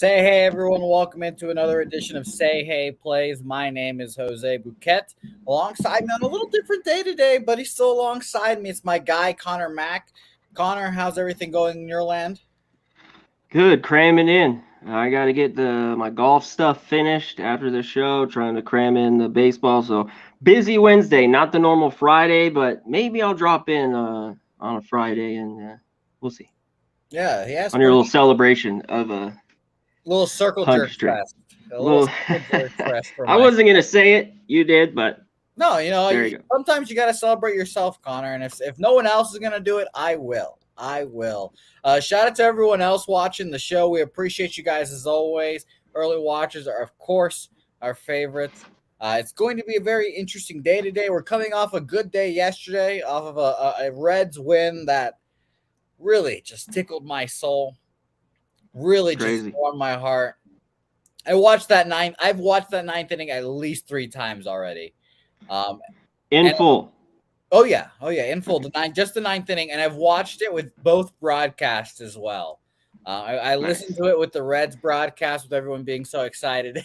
Say hey, everyone. Welcome into another edition of Say Hey Plays. My name is Jose Bouquett. Alongside me on a little different day today, but he's still alongside me. It's my guy, Connor Mack. Connor, how's everything going in your land? Good, cramming in. I got to get my golf stuff finished after the show, trying to cram in the baseball. So busy Wednesday, not the normal Friday, but maybe I'll drop in on a Friday and we'll see. Yeah, he has On your little pretty celebration of a little circle 100 jerk straight. fest. A little Little circle jerk fest for I my. wasn't gonna say it, you did, but No, there you go. sometimes you got to celebrate yourself, Connor. And if no one else is going to do it, I will. I will. Shout out to everyone else watching the show. We appreciate you guys as always. Early watchers are, of course, our favorites. It's going to be a very interesting day today. We're coming off a good day yesterday, off of a Reds win that really just tickled my soul, really just Crazy. warmed my heart. I've watched that ninth inning at least 3 times already. Um, In and full. oh yeah, in full, just the ninth inning, and I've watched it with both broadcasts as well. I listened Nice. to it with the Reds broadcast, with everyone being so excited,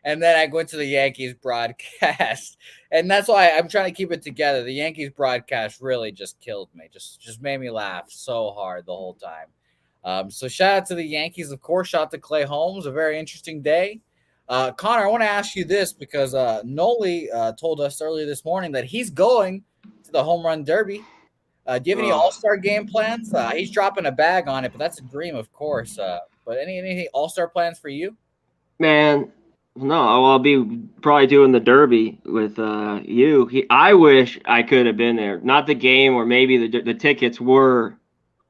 and then I went to the Yankees broadcast, and that's why I'm trying to keep it together. The Yankees broadcast really just killed me, just made me laugh so hard the whole time. So shout out to the Yankees, of course. Shout out to Clay Holmes. A very interesting day. Connor, I want to ask you this because Noli told us earlier this morning that he's going to the home run derby. Do you have any Oh, All-Star game plans? He's dropping a bag on it, but that's a dream, of course. But any All-Star plans for you? man, no, I'll be probably doing the Derby with you. I wish I could have been there. Not the game, or maybe the tickets were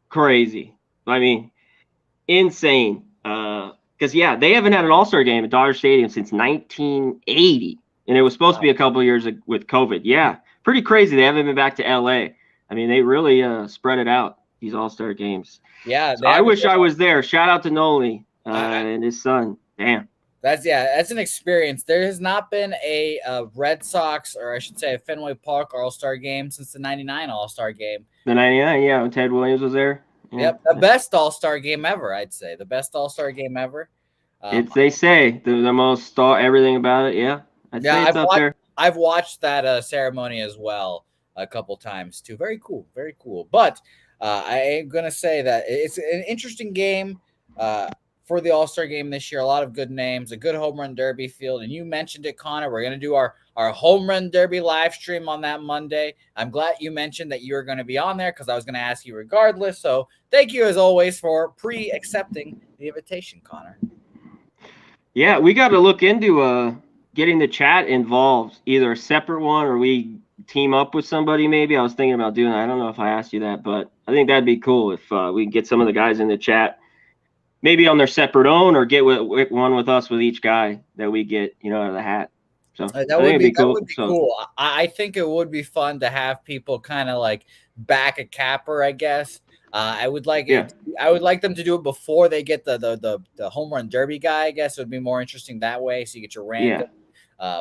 crazy. I mean, insane. Because yeah, they haven't had an All Star game at Dodger Stadium since 1980, and it was supposed to be a couple of years with COVID. Yeah, pretty crazy. They haven't been back to LA. I mean, they really spread it out, these All Star games. Yeah, So they I haven't. wish I was there. Shout out to Noli I, and his son. Damn. that's an experience. There has not been a Red Sox, or I should say, a Fenway Park All-Star game since the '99 All-Star game. The 99, yeah, when Ted Williams was there. Yeah. Yep, the best All-Star game ever. I'd say the best All-Star game ever. Um, It's they say the most star everything about it. Yeah, I'd Yeah, say it's up there. I've watched that ceremony as well a couple times too. Very cool, very cool. But I am gonna say that it's an interesting game for the All Star game this year. A lot of good names, a good home run derby field, and you mentioned it, Connor. We're gonna do our home run derby live stream on that Monday. I'm glad you mentioned that you were going to be on there because I was going to ask you regardless. So thank you as always for pre-accepting the invitation, Connor. Yeah, we got to look into getting the chat involved, either a separate one or we team up with somebody. Maybe I was thinking about doing that. I don't know if I asked you that, but I think that'd be cool if we get some of the guys in the chat, maybe on their separate own, or get with one with us with each guy that we get, out of the hat. So I think it'd be That cool. would be So cool. I think it would be fun to have people kind of like back a capper, I guess. I would like yeah, it. I would like them to do it before they get the home run derby guy. I guess it would be more interesting that way. So you get your yeah, random.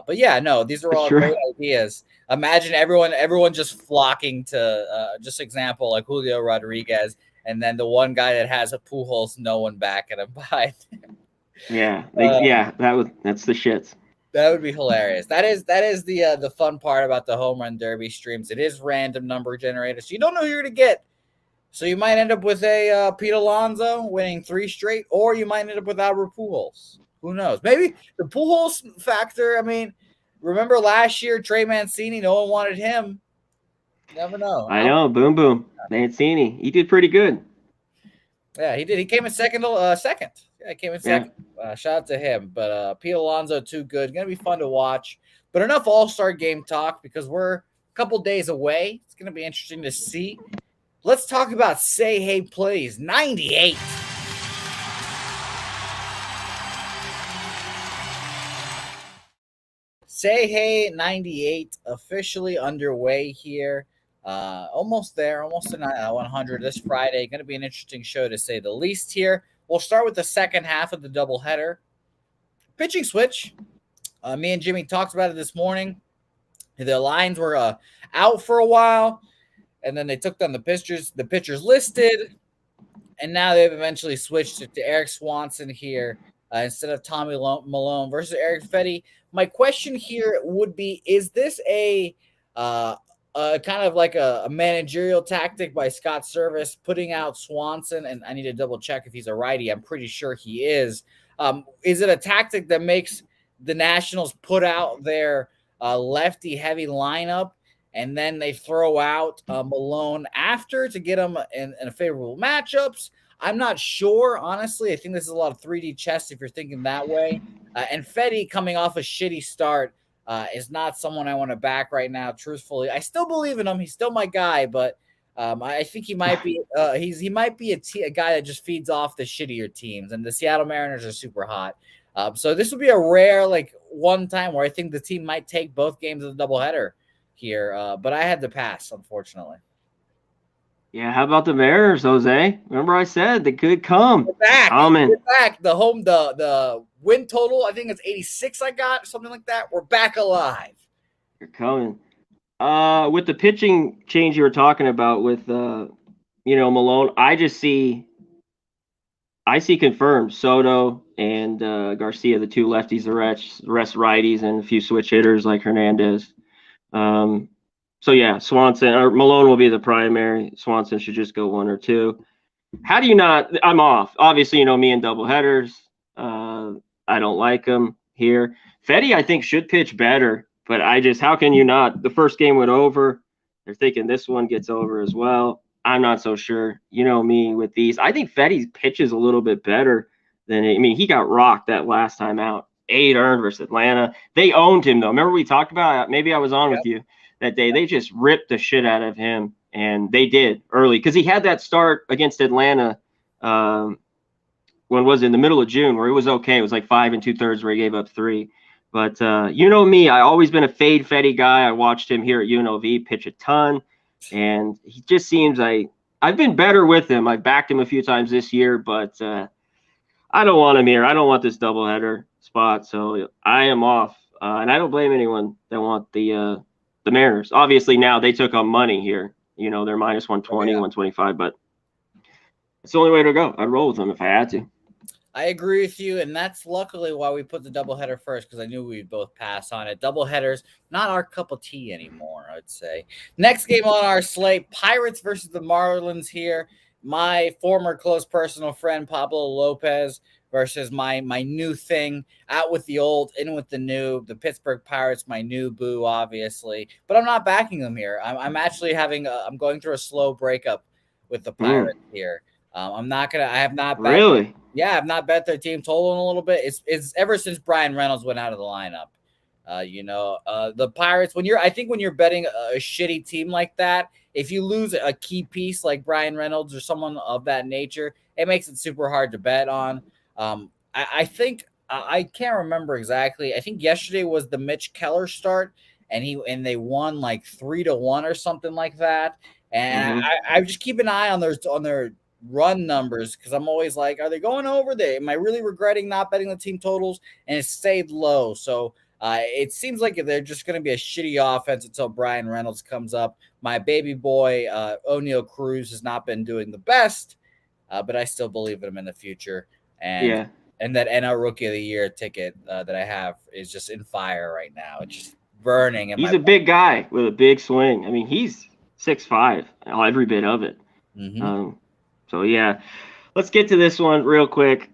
But yeah, no, these are that's all true. great ideas. Imagine everyone just flocking to just example like Julio Rodriguez, and then the one guy that has a Pujols, no one backing him behind. Yeah, Uh, that's the shits. That would be hilarious. That is the fun part about the home run derby streams. It is random number generator, so you don't know who you're gonna get. So you might end up with a Pete Alonso winning 3 straight, or you might end up with Albert Pujols. Who knows? Maybe the Pujols factor. I mean, remember last year Trey Mancini? No one wanted him. You never know. I know, boom, boom, Mancini, he did pretty good. Yeah, he did. He came in second. Second. Yeah, he came in Yeah, second. Shout out to him. But Pete Alonso, too good. Gonna be fun to watch. But enough All Star game talk because we're a couple days away. It's gonna be interesting to see. Let's talk about Say Hey Plays 98. Say Hey 98 officially underway here. Almost there, almost to 100 this Friday. Going to be an interesting show to say the least here. We'll start with the second half of the doubleheader. Pitching switch. Me and Jimmy talked about it this morning. The lines were out for a while, and then they took down the pitchers listed, and now they've eventually switched it to Eric Swanson here instead of Tommy Malone versus Eric Fetty. My question here would be: is this uh, kind of like a managerial tactic by Scott Service putting out Swanson? And I need to double check if he's a righty. I'm pretty sure he is. Is it a tactic that makes the Nationals put out their lefty heavy lineup, and then they throw out Malone after to get him in favorable matchups? I'm not sure, honestly. I think this is a lot of 3D chess if you're thinking that way. And Fetty coming off a shitty start is not someone I want to back right now, truthfully. I still believe in him. He's still my guy, but I think he might be he might be a guy that just feeds off the shittier teams, and the Seattle Mariners are super hot. So this would be a rare one time where I think the team might take both games of the doubleheader here, but I had to pass, unfortunately. Yeah, how about the Mariners, Jose? Remember I said they could come. We're back. Coming. We're back. The win total, I think it's 86 I got, something like that. We're back alive. You're coming. With the pitching change you were talking about with Malone, I see confirmed Soto and Garcia, the two lefties, the rest righties, and a few switch hitters like Hernandez. So yeah, Swanson or Malone will be the primary. Swanson should just go one or two. How do you not? I'm off. Obviously, me in doubleheaders. I don't like him here. Fetty, I think, should pitch better, but how can you not? The first game went over. They're thinking this one gets over as well. I'm not so sure. You know me with these. I think Fetty pitches a little bit better than he got rocked that last time out. 8 earned versus Atlanta. They owned him though. Remember we talked about? Maybe I was on with you that day. They just ripped the shit out of him, and they did early because he had that start against Atlanta. When was it, in the middle of June, where it was okay. It was like 5 2/3 where he gave up 3. But me, I always been a fade Fetty guy. I watched him here at UNLV pitch a ton, and he just seems I've been better with him. I backed him a few times this year, but I don't want him here. I don't want this doubleheader spot, so I am off. And I don't blame anyone that want the Mariners. Obviously, now they took on money here. They're minus 120, 125, but it's the only way to go. I'd roll with them if I had to. I agree with you, and that's luckily why we put the doubleheader first, because I knew we'd both pass on it. Doubleheaders, not our cup of tea anymore, I'd say. Next game on our slate, Pirates versus the Marlins here. My former close personal friend, Pablo Lopez, versus my new thing, out with the old, in with the new, the Pittsburgh Pirates, my new boo, obviously. But I'm not backing them here. I'm actually I'm going through a slow breakup with the Pirates here. I have not bet. Really? Yeah, I've not bet their team total in a little bit. It's ever since Brian Reynolds went out of the lineup. The Pirates, when you're betting a shitty team like that, if you lose a key piece like Brian Reynolds or someone of that nature, it makes it super hard to bet on. I think I can't remember exactly. I think yesterday was the Mitch Keller start, and they won like 3-1 or something like that. And I just keep an eye on their run numbers, because I'm always like, are they going over there? Am I really regretting not betting the team totals? And it stayed low. So it seems like they're just going to be a shitty offense until Brian Reynolds comes up. My baby boy, O'Neal Cruz, has not been doing the best, but I still believe in him in the future. And that NL Rookie of the Year ticket that I have is just in fire right now. It's just burning. He's a big guy with a big swing. I mean, he's 6'5", every bit of it. So, yeah, let's get to this one real quick.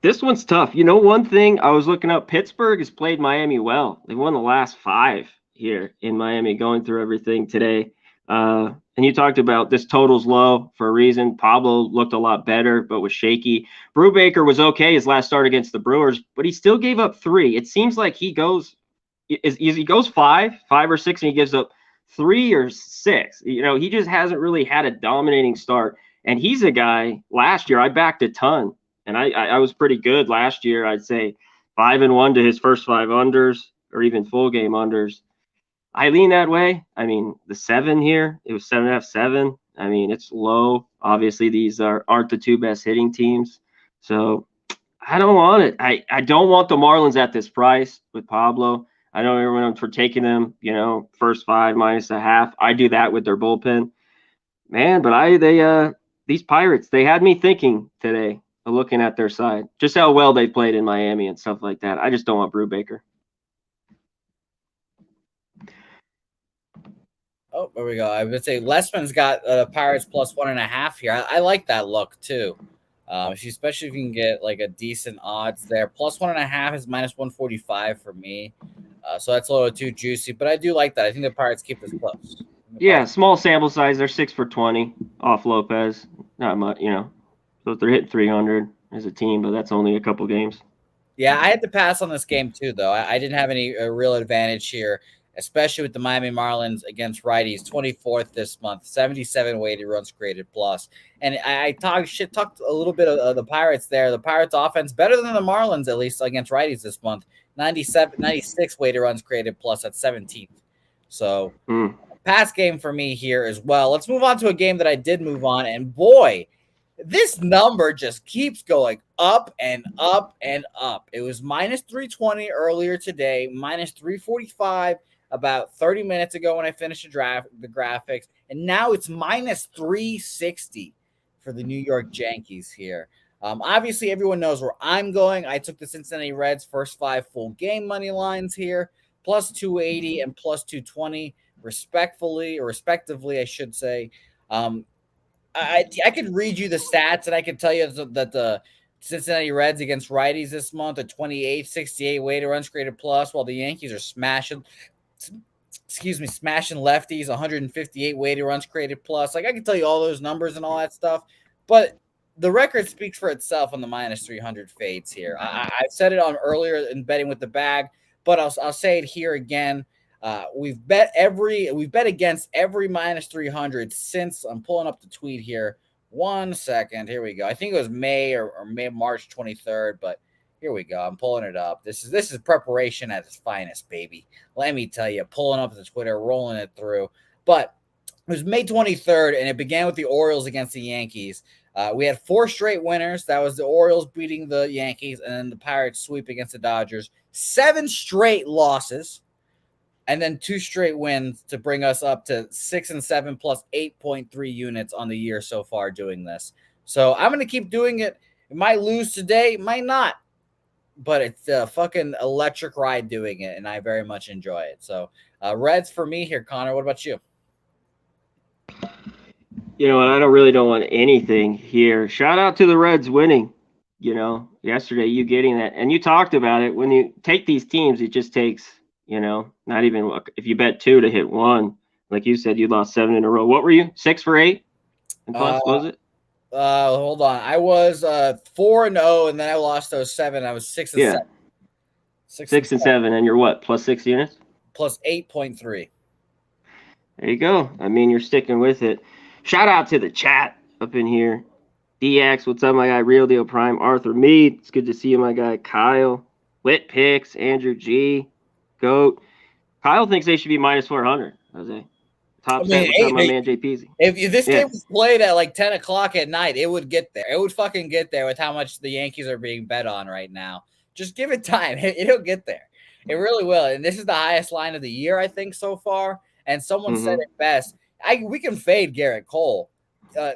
This one's tough. One thing I was looking up, Pittsburgh has played Miami well. They won the last 5 here in Miami, going through everything today. And you talked about this total's low for a reason. Pablo looked a lot better, but was shaky. Brubaker was okay his last start against the Brewers, but he still gave up 3. It seems like he goes 5 or 6, and he gives up 3 or 6. He just hasn't really had a dominating start. And he's a guy, last year I backed a ton, and I was pretty good last year. I'd say 5-1 to his first 5 unders, or even full game unders. I lean that way. I mean, the 7 here, it was 7.5, 7. I mean, it's low. Obviously, these aren't the 2 best hitting teams. So I don't want it. I don't want the Marlins at this price with Pablo. I know everyone for taking them, first 5 minus a half. I do that with their bullpen. Man, but these Pirates, they had me thinking today, looking at their side, just how well they played in Miami and stuff like that. I just don't want Brubaker. Oh, there we go. I would say Lessman's got Pirates plus 1.5 here. I like that look too. Especially if you can get like a decent odds there. Plus 1.5 is minus 145 for me. So that's a little too juicy, but I do like that. I think the Pirates keep this close. Yeah, small sample size. They're 6 for 20 off Lopez. Not much, So they're hitting 300 as a team, but that's only a couple games. Yeah, I had to pass on this game too, though. I didn't have any real advantage here, especially with the Miami Marlins against righties. 24th this month, 77 weighted runs created plus. And I talked a little bit of the Pirates there. The Pirates offense better than the Marlins, at least against righties this month. 96 weighted runs created plus at 17th. So pass game for me here as well. Let's move on to a game that I did move on. And boy, this number just keeps going up and up and up. It was minus 320 earlier today, minus 345 about 30 minutes ago when I finished the graphics, and now it's minus 360 for the New York Yankees here. Obviously, everyone knows where I'm going. I took the Cincinnati Reds first 5 full game money lines here, plus 280 and plus 220, respectively, I should say. I could read you the stats, and I could tell you that the Cincinnati Reds against righties this month are 28, 68 weighted runs created plus, while the Yankees are smashing lefties, 158 weighted runs created plus. Like, I can tell you all those numbers and all that stuff, but the record speaks for itself on the minus 300 fades here. I've said it on earlier in betting with the bag, but I'll say it here again. We've bet against every minus 300 since. I'm pulling up the tweet here. 1 second. Here we go. I think it was May or March 23rd, but here we go. I'm pulling it up. This is preparation at its finest, baby. Let me tell you, pulling up the Twitter, rolling it through. But it was May 23rd, and it began with the Orioles against the Yankees. We had 4 straight winners. That was the Orioles beating the Yankees, and then the Pirates sweep against the Dodgers. 7 straight losses. And then 2 straight wins to bring us up to 6 and 7 plus 8.3 units on the year so far doing this. So I'm going to keep doing it. It might lose today, might not, but it's a fucking electric ride doing it, and I very much enjoy it. So Reds for me here, Connor. What about you? You know, I don't want anything here. Shout out to the Reds winning. Yesterday you getting that, and you talked about it. When you take these teams, it just takes. Not even if you bet 2 to hit 1, like you said, you lost 7 in a row. What were you? 6 for 8? And plus, was it? Hold on. I was 4-0, and then I lost those 7. I was 6 and 7. 6 and 7, and you're what? Plus 6 units? Plus 8.3. There you go. I mean, you're sticking with it. Shout out to the chat up in here. DX, what's up, my guy? Real Deal Prime. Arthur Mead, it's good to see you, my guy. Kyle, Lit Picks, Andrew G. Goat. Kyle thinks they should be minus 400. Jose. Top set. What's up, my man JPZ? If this game was played at like 10 o'clock at night, it would get there. It would fucking get there with how much the Yankees are being bet on right now. Just give it time. It'll get there. It really will. And this is the highest line of the year, I think, so far. And someone said it best. We can fade Garrett Cole.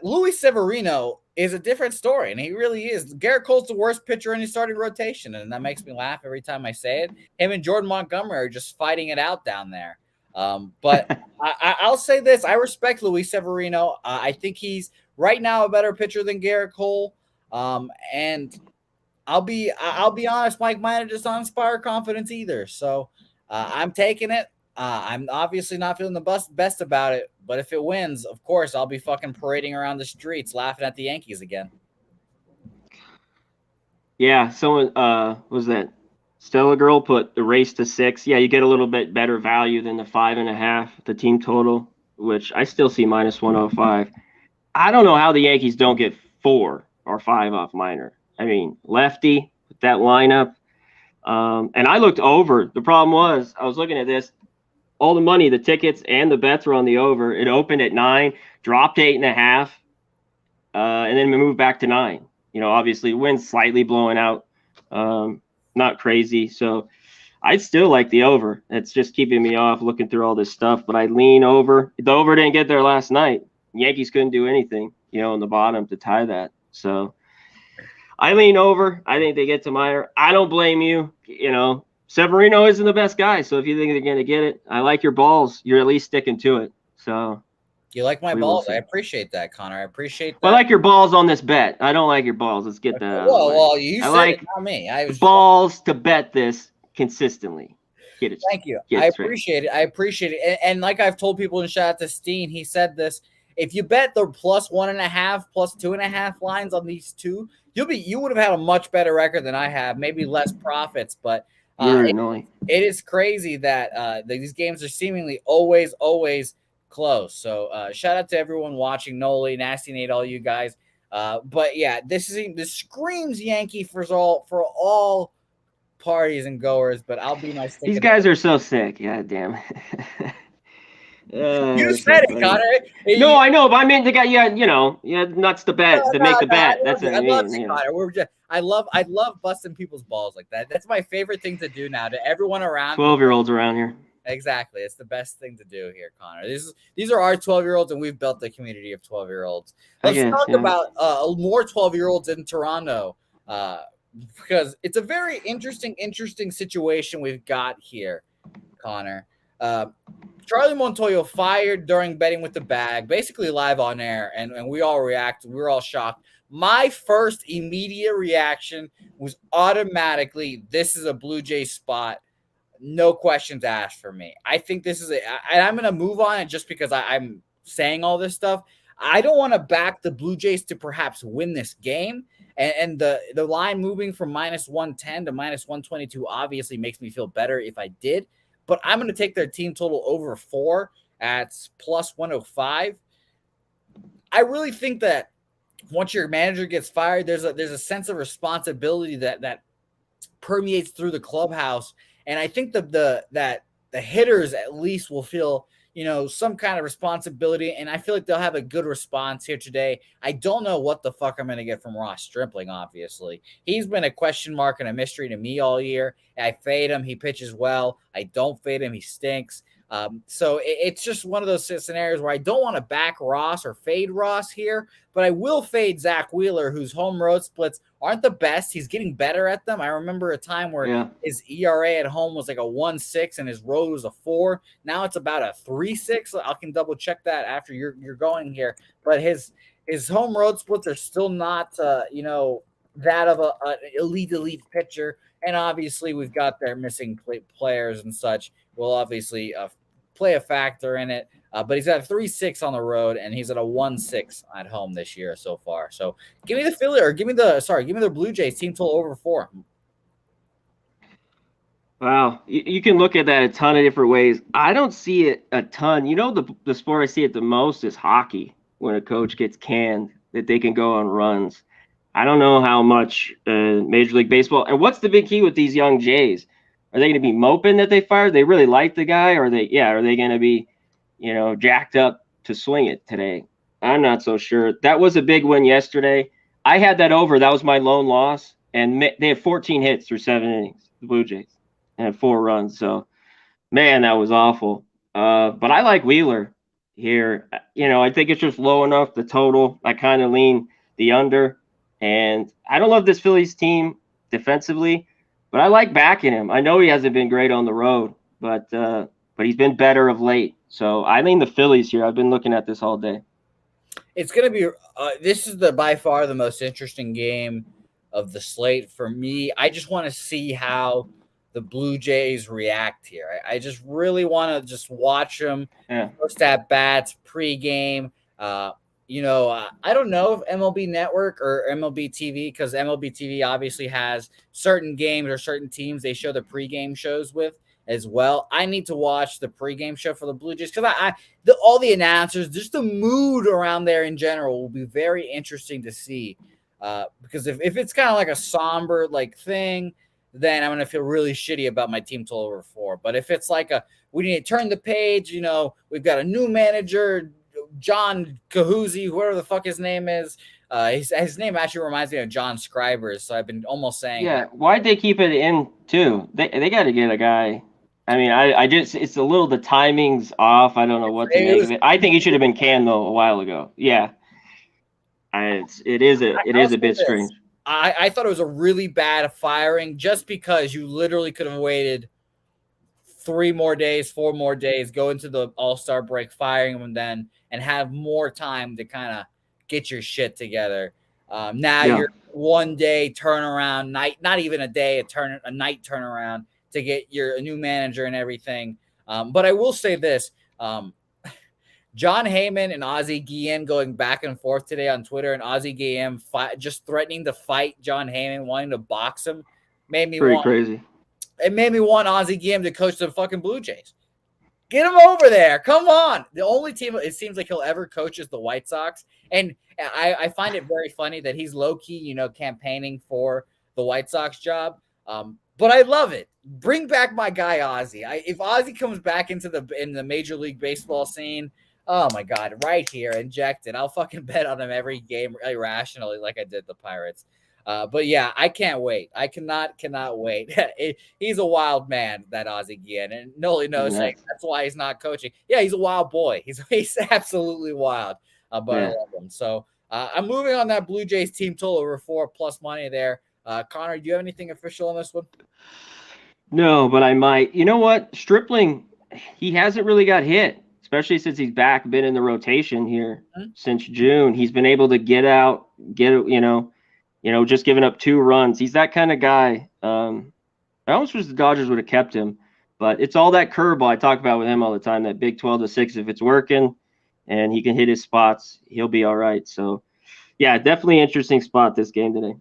Luis Severino is a different story, and he really is. Garrett Cole's the worst pitcher in his starting rotation, and that makes me laugh every time I say it. Him and Jordan Montgomery are just fighting it out down there. But I'll say this. I respect Luis Severino. I think he's right now a better pitcher than Garrett Cole. And I'll be honest, Mike Minor does not inspire confidence either. So I'm taking it. I'm obviously not feeling the best about it, but if it wins, of course, I'll be fucking parading around the streets laughing at the Yankees again. Yeah, someone was that Stella Girl put the race to 6. Yeah, you get a little bit better value than the 5.5, the team total, which I still see minus 105. I don't know how the Yankees don't get 4 or 5 off Minor. I mean, lefty with that lineup. And I looked over. The problem was I was looking at this. All the money, the tickets and the bets were on the over. It opened at 9, dropped 8.5, and then we moved back to 9. Obviously, wind's slightly blowing out, not crazy. So I'd still like the over. It's just keeping me off looking through all this stuff. But I lean over. The over didn't get there last night. Yankees couldn't do anything. in the bottom to tie that. So I lean over. I think they get to Meyer. I don't blame you. Severino isn't the best guy. So if you think they're going to get it, I like your balls. You're at least sticking to it. So you like my balls? I appreciate that, Connor. I appreciate that. Well, I like your balls on this bet. I don't like your balls. Let's get that out of the way. Well, you said like it, not me. I was balls to bet this consistently. Get it. Thank you. I appreciate it. I appreciate it. And like I've told people, and shout out to Steen, he said this. If you bet the plus 1.5, plus 2.5 lines on these two, you would have had a much better record than I have, maybe less profits, but it is crazy that these games are seemingly always close. So shout out to everyone watching, Noli, Nasty Nate, all you guys. But yeah, this screams Yankee for all parties and goers, but I'll be my stick. These guys are so sick. God damn. You said it, Connor. No, I know, but I mean the guy. Yeah, nuts to bet to make the bet. That's what I mean. Connor. I love busting people's balls like that. That's my favorite thing to do now. To everyone around 12-year-olds around here. Exactly, it's the best thing to do here, Connor. These are our 12-year-olds, and we've built the community of 12-year-olds. Let's talk about more 12-year-olds in Toronto, because it's a very interesting situation we've got here, Connor. Charlie Montoyo fired during betting with the bag, basically live on air, and we all reacted. We were all shocked. My first immediate reaction was automatically, this is a Blue Jays spot. No questions asked for me. I think this is and I'm going to move on it just because I'm saying all this stuff. I don't want to back the Blue Jays to perhaps win this game. And the line moving from -110 to -122 obviously makes me feel better if I did. But I'm going to take their team total over 4 at +105. I really think that once your manager gets fired, there's a sense of responsibility that permeates through the clubhouse. And I think that the hitters at least will feel, some kind of responsibility. And I feel like they'll have a good response here today. I don't know what the fuck I'm going to get from Ross Stripling, obviously. He's been a question mark and a mystery to me all year. I fade him. He pitches well. I don't fade him. He stinks. So it's just one of those scenarios where I don't want to back Ross or fade Ross here, but I will fade Zach Wheeler, whose home road splits aren't the best. He's getting better at them. I remember a time where his ERA at home was like a 1.6 and his road was a 4. Now it's about a 3.6. I can double check that after you're going here, but his home road splits are still not, that of an elite pitcher. And obviously we've got their missing players and such will obviously play a factor in it. But he's at a 3.6 on the road, and he's at a 1.6 at home this year so far. So give me the Philly, or give me the Blue Jays team total over 4. Wow, you can look at that a ton of different ways. I don't see it a ton. The sport I see it the most is hockey. When a coach gets canned, that they can go on runs. I don't know how much Major League Baseball. And what's the big key with these young Jays? Are they going to be moping that they fired? They really like the guy, or are they going to be, jacked up to swing it today? I'm not so sure. That was a big win yesterday. I had that over. That was my lone loss, and they had 14 hits through 7 innings. The Blue Jays and 4 runs. So, man, that was awful. But I like Wheeler here. I think it's just low enough. The total, I kind of lean the under. And I don't love this Phillies team defensively, but I like backing him. I know he hasn't been great on the road, but he's been better of late. So I mean the Phillies here. I've been looking at this all day. It's going to be this is by far the most interesting game of the slate for me. I just want to see how the Blue Jays react here. I just really want to just watch them first at bats, pregame. I don't know if MLB Network or MLB TV, because MLB TV obviously has certain games or certain teams they show the pregame shows with as well. I need to watch the pregame show for the Blue Jays because all the announcers, just the mood around there in general will be very interesting to see. Because if it's kind of like a somber thing, then I'm going to feel really shitty about my team total over 4. But if it's like we need to turn the page, we've got a new manager, John Kahoozy, whoever the fuck his name is. His name actually reminds me of John Scribers, so I've been almost saying. Yeah, why'd they keep it in too? They got to get a guy. I mean, I just it's a little the timing's off. I don't know what to make of it. I think he should have been canned though a while ago. Yeah. It is I'll a say bit this. strange. I thought it was a really bad firing just because you literally could have waited 3 more days, 4 more days, go into the All-Star break, firing him then, and have more time to kind of get your shit together. Now Yeah. you're 1 day turnaround, not even a day, a night turnaround to get a new manager and everything. But I will say this. John Heyman and Ozzie Guillen going back and forth today on Twitter, and Ozzie Guillen just threatening to fight John Heyman, wanting to box him, made me Pretty want crazy. it made me want Ozzie Guillen to coach the fucking Blue Jays. Get him over there. Come on. The only team it seems like he'll ever coach is the White Sox. And I find it very funny that he's low-key, campaigning for the White Sox job. But I love it. Bring back my guy Ozzie. If Ozzie comes back in the Major League Baseball scene, oh my God, right here, injected. I'll fucking bet on him every game irrationally like I did the Pirates. But yeah, I can't wait. I cannot wait. He's a wild man, that Ozzie Guillen, and Noli knows saying that's why he's not coaching. Yeah, he's a wild boy. He's absolutely wild, but I love him. So I'm moving on that Blue Jays team total over 4+ money there. Connor, do you have anything official on this one? No, but I might. You know what? Stripling, he hasn't really got hit, especially since he's been in the rotation here since June. He's been able to get out, just giving up 2 runs. He's that kind of guy. I almost wish the Dodgers would have kept him, but it's all that curveball I talk about with him all the time, that big 12-6. If it's working and he can hit his spots, he'll be all right. So, yeah, definitely interesting spot this game today.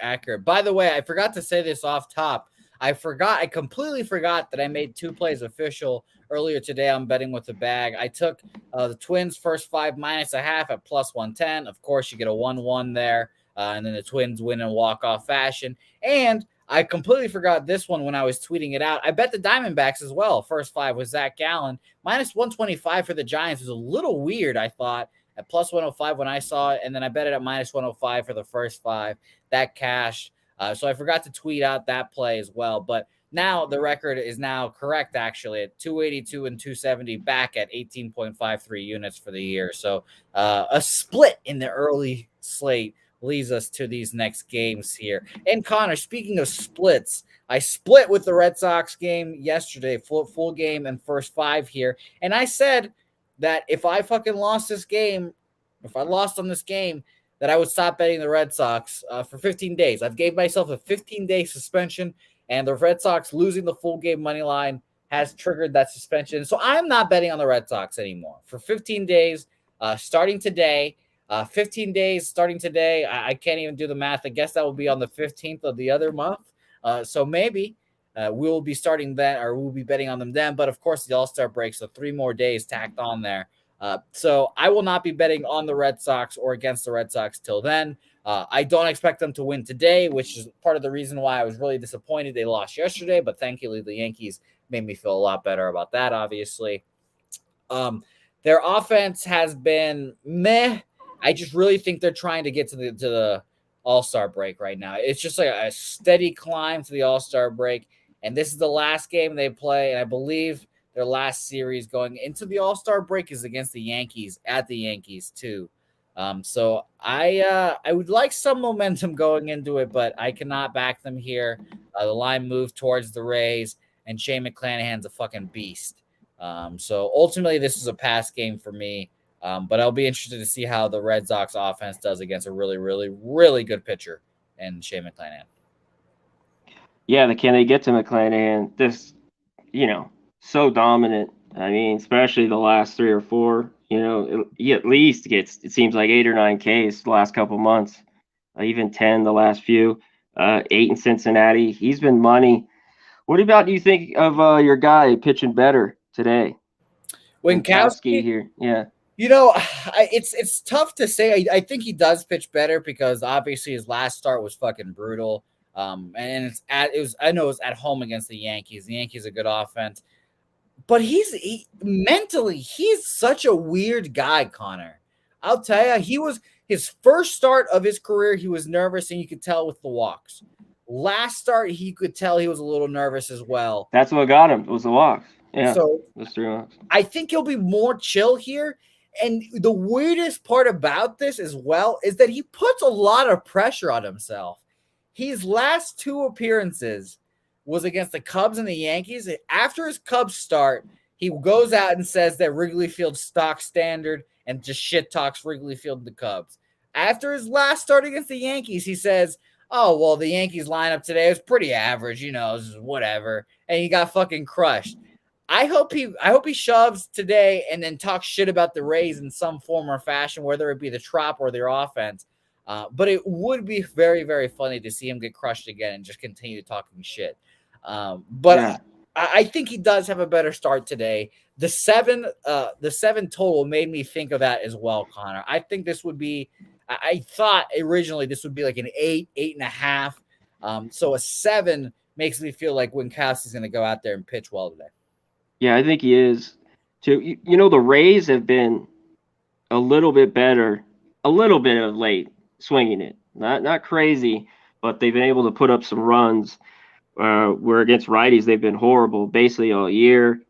Accurate. By the way, I forgot to say this off top. I completely forgot that I made 2 plays official earlier today. I'm betting with the bag. I took the Twins first 5 minus a half at +110. Of course, you get a 1-1 there. And then the Twins win in walk-off fashion. And I completely forgot this one when I was tweeting it out. I bet the Diamondbacks as well. First 5 was Zach Gallen. -125 for the Giants was a little weird, I thought, at +105 when I saw it. And then I bet it at -105 for the first 5. That cashed. So I forgot to tweet out that play as well. But now the record is now correct, actually, at 282 and 270, back at 18.53 units for the year. So a split in the early slate leads us to these next games here. And Connor, speaking of splits, I split with the Red Sox game yesterday, full game and first 5 here. And I said that if I fucking lost this game, if I lost on this game, that I would stop betting the Red Sox for 15 days. I've gave myself a 15-day suspension, and the Red Sox losing the full game money line has triggered that suspension. So I'm not betting on the Red Sox anymore for 15 days starting today. 15 days starting today. I can't even do the math. I guess that will be on the 15th of the other month. So maybe we'll be starting then, or we'll be betting on them then. But of course, the All-Star break, so 3 more days tacked on there. So I will not be betting on the Red Sox or against the Red Sox till then. I don't expect them to win today, which is part of the reason why I was really disappointed they lost yesterday. But thankfully, the Yankees made me feel a lot better about that, obviously. Their offense has been meh. I just really think they're trying to get to the All-Star break right now. It's just like a steady climb to the All-Star break. And this is the last game they play. And I believe their last series going into the All-Star break is against the Yankees at the Yankees too. So I would like some momentum going into it, but I cannot back them here. The line moved towards the Rays, and Shane McClanahan's a fucking beast. So ultimately, this is a pass game for me. But I'll be interested to see how the Red Sox offense does against a really, really, really good pitcher and Shane McClanahan. Yeah, can they get to McClanahan? This, so dominant. I mean, especially the last 3 or 4. He at least gets, it seems like 8 or 9 Ks the last couple months, even 10 the last few. 8 in Cincinnati. He's been money. What about do you think of your guy pitching better today? Winkowski here, yeah. It's tough to say. I think he does pitch better because obviously his last start was fucking brutal. And I know it was at home against the Yankees. The Yankees are a good offense, but mentally he's such a weird guy, Connor. I'll tell you, his first start of his career, he was nervous, and you could tell with the walks. Last start, he could tell he was a little nervous as well. That's what got him. It was the walks. Yeah. So those 3 walks. I think he'll be more chill here. And the weirdest part about this as well is that he puts a lot of pressure on himself. His last 2 appearances was against the Cubs and the Yankees. After his Cubs start, he goes out and says that Wrigley Field's stock standard and just shit talks Wrigley Field and the Cubs. After his last start against the Yankees, he says, oh, well, the Yankees lineup today was pretty average, whatever. And he got fucking crushed. I hope he shoves today and then talks shit about the Rays in some form or fashion, whether it be the Trop or their offense. But it would be very, very funny to see him get crushed again and just continue talking shit. But I think he does have a better start today. The seven total made me think of that as well, Connor. I think this would be. I thought originally this would be like an 8.5. So a 7 makes me feel like Winkowski's going to go out there and pitch well today. Yeah, I think he is too. The Rays have been a little bit better, a little bit of late, swinging it. Not crazy, but they've been able to put up some runs. Where against righties, they've been horrible basically all year.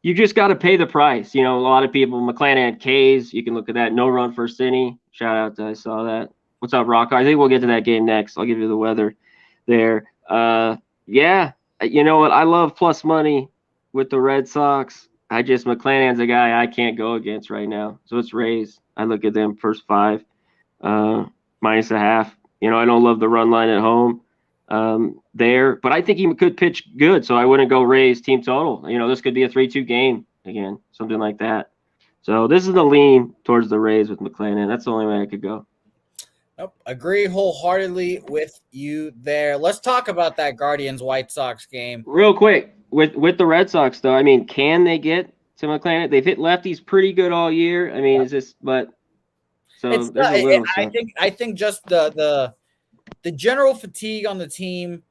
You just got to pay the price. A lot of people, McClanahan had K's. You can look at that. No run first inning. Shout out to I saw that. What's up, Rock? I think we'll get to that game next. I'll give you the weather there. Yeah, you know what? I love plus money with the Red Sox. McClanahan's a guy I can't go against right now. So it's Rays. I look at them first 5, minus a half. I don't love the run line at home there, but I think he could pitch good. So I wouldn't go Rays team total. This could be a 3-2 game again, something like that. So this is the lean towards the Rays with McClanahan. That's the only way I could go. Nope. Agree wholeheartedly with you there. Let's talk about that Guardians-White Sox game. Real quick, with the Red Sox, though, can they get to McClanahan? They've hit lefties pretty good all year. Is this – but – so it's there's a little I think just the general fatigue on the team,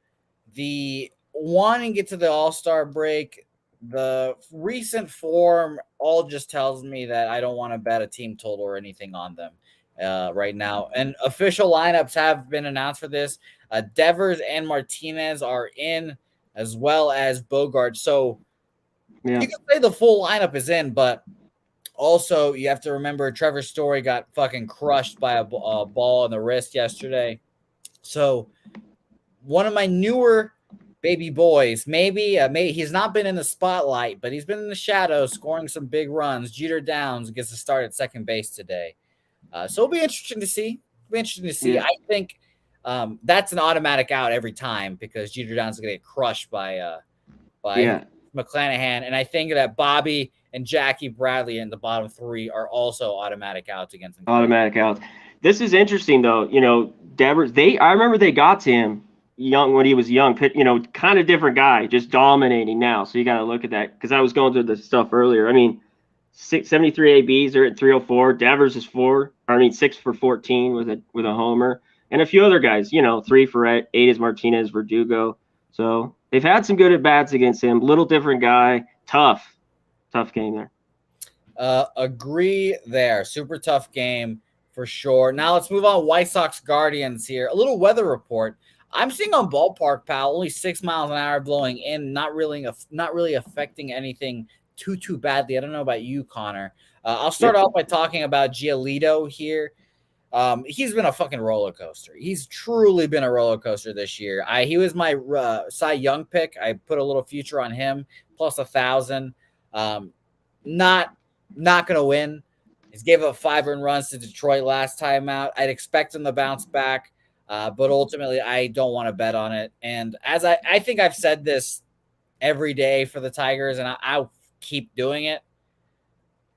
the wanting to get to the All-Star break, the recent form all just tells me that I don't want to bet a team total or anything on them right now. And official lineups have been announced for this. Devers and Martinez are in, as well as Bogart. So you can say the full lineup is in, but also you have to remember Trevor Story got fucking crushed by a ball in the wrist yesterday. So one of my newer baby boys, maybe he's not been in the spotlight, but he's been in the shadows scoring some big runs. Jeter Downs gets to start at second base today. So it'll be interesting to see. Yeah. I think that's an automatic out every time because Jeter Downs is going to get crushed by McClanahan. And I think that Bobby and Jackie Bradley in the bottom 3 are also automatic outs against him. Automatic outs. This is interesting, though. Devers, I remember they got to him young when he was young, kind of different guy, just dominating now. So you got to look at that because I was going through the stuff earlier. 73 ABs are at 304. Devers is 6 for 14 with a homer, and a few other guys. 3 for 8 is Martinez, Verdugo. So they've had some good at bats against him. Little different guy, tough game there. Agree there. Super tough game for sure. Now let's move on. White Sox Guardians here. A little weather report. I'm seeing on Ballpark Pal only 6 miles an hour blowing in, not really affecting anything too badly. I don't know about you, Connor. I'll start off by talking about Giolito here. He's been a fucking roller coaster. He's truly been a roller coaster this year. He was my Cy Young pick. I put a little future on him plus 1,000. Not gonna win. He's gave up 5 earned runs to Detroit last time out. I'd expect him to bounce back. But ultimately, I don't want to bet on it. And as I think I've said this every day for the Tigers, and I'll keep doing it.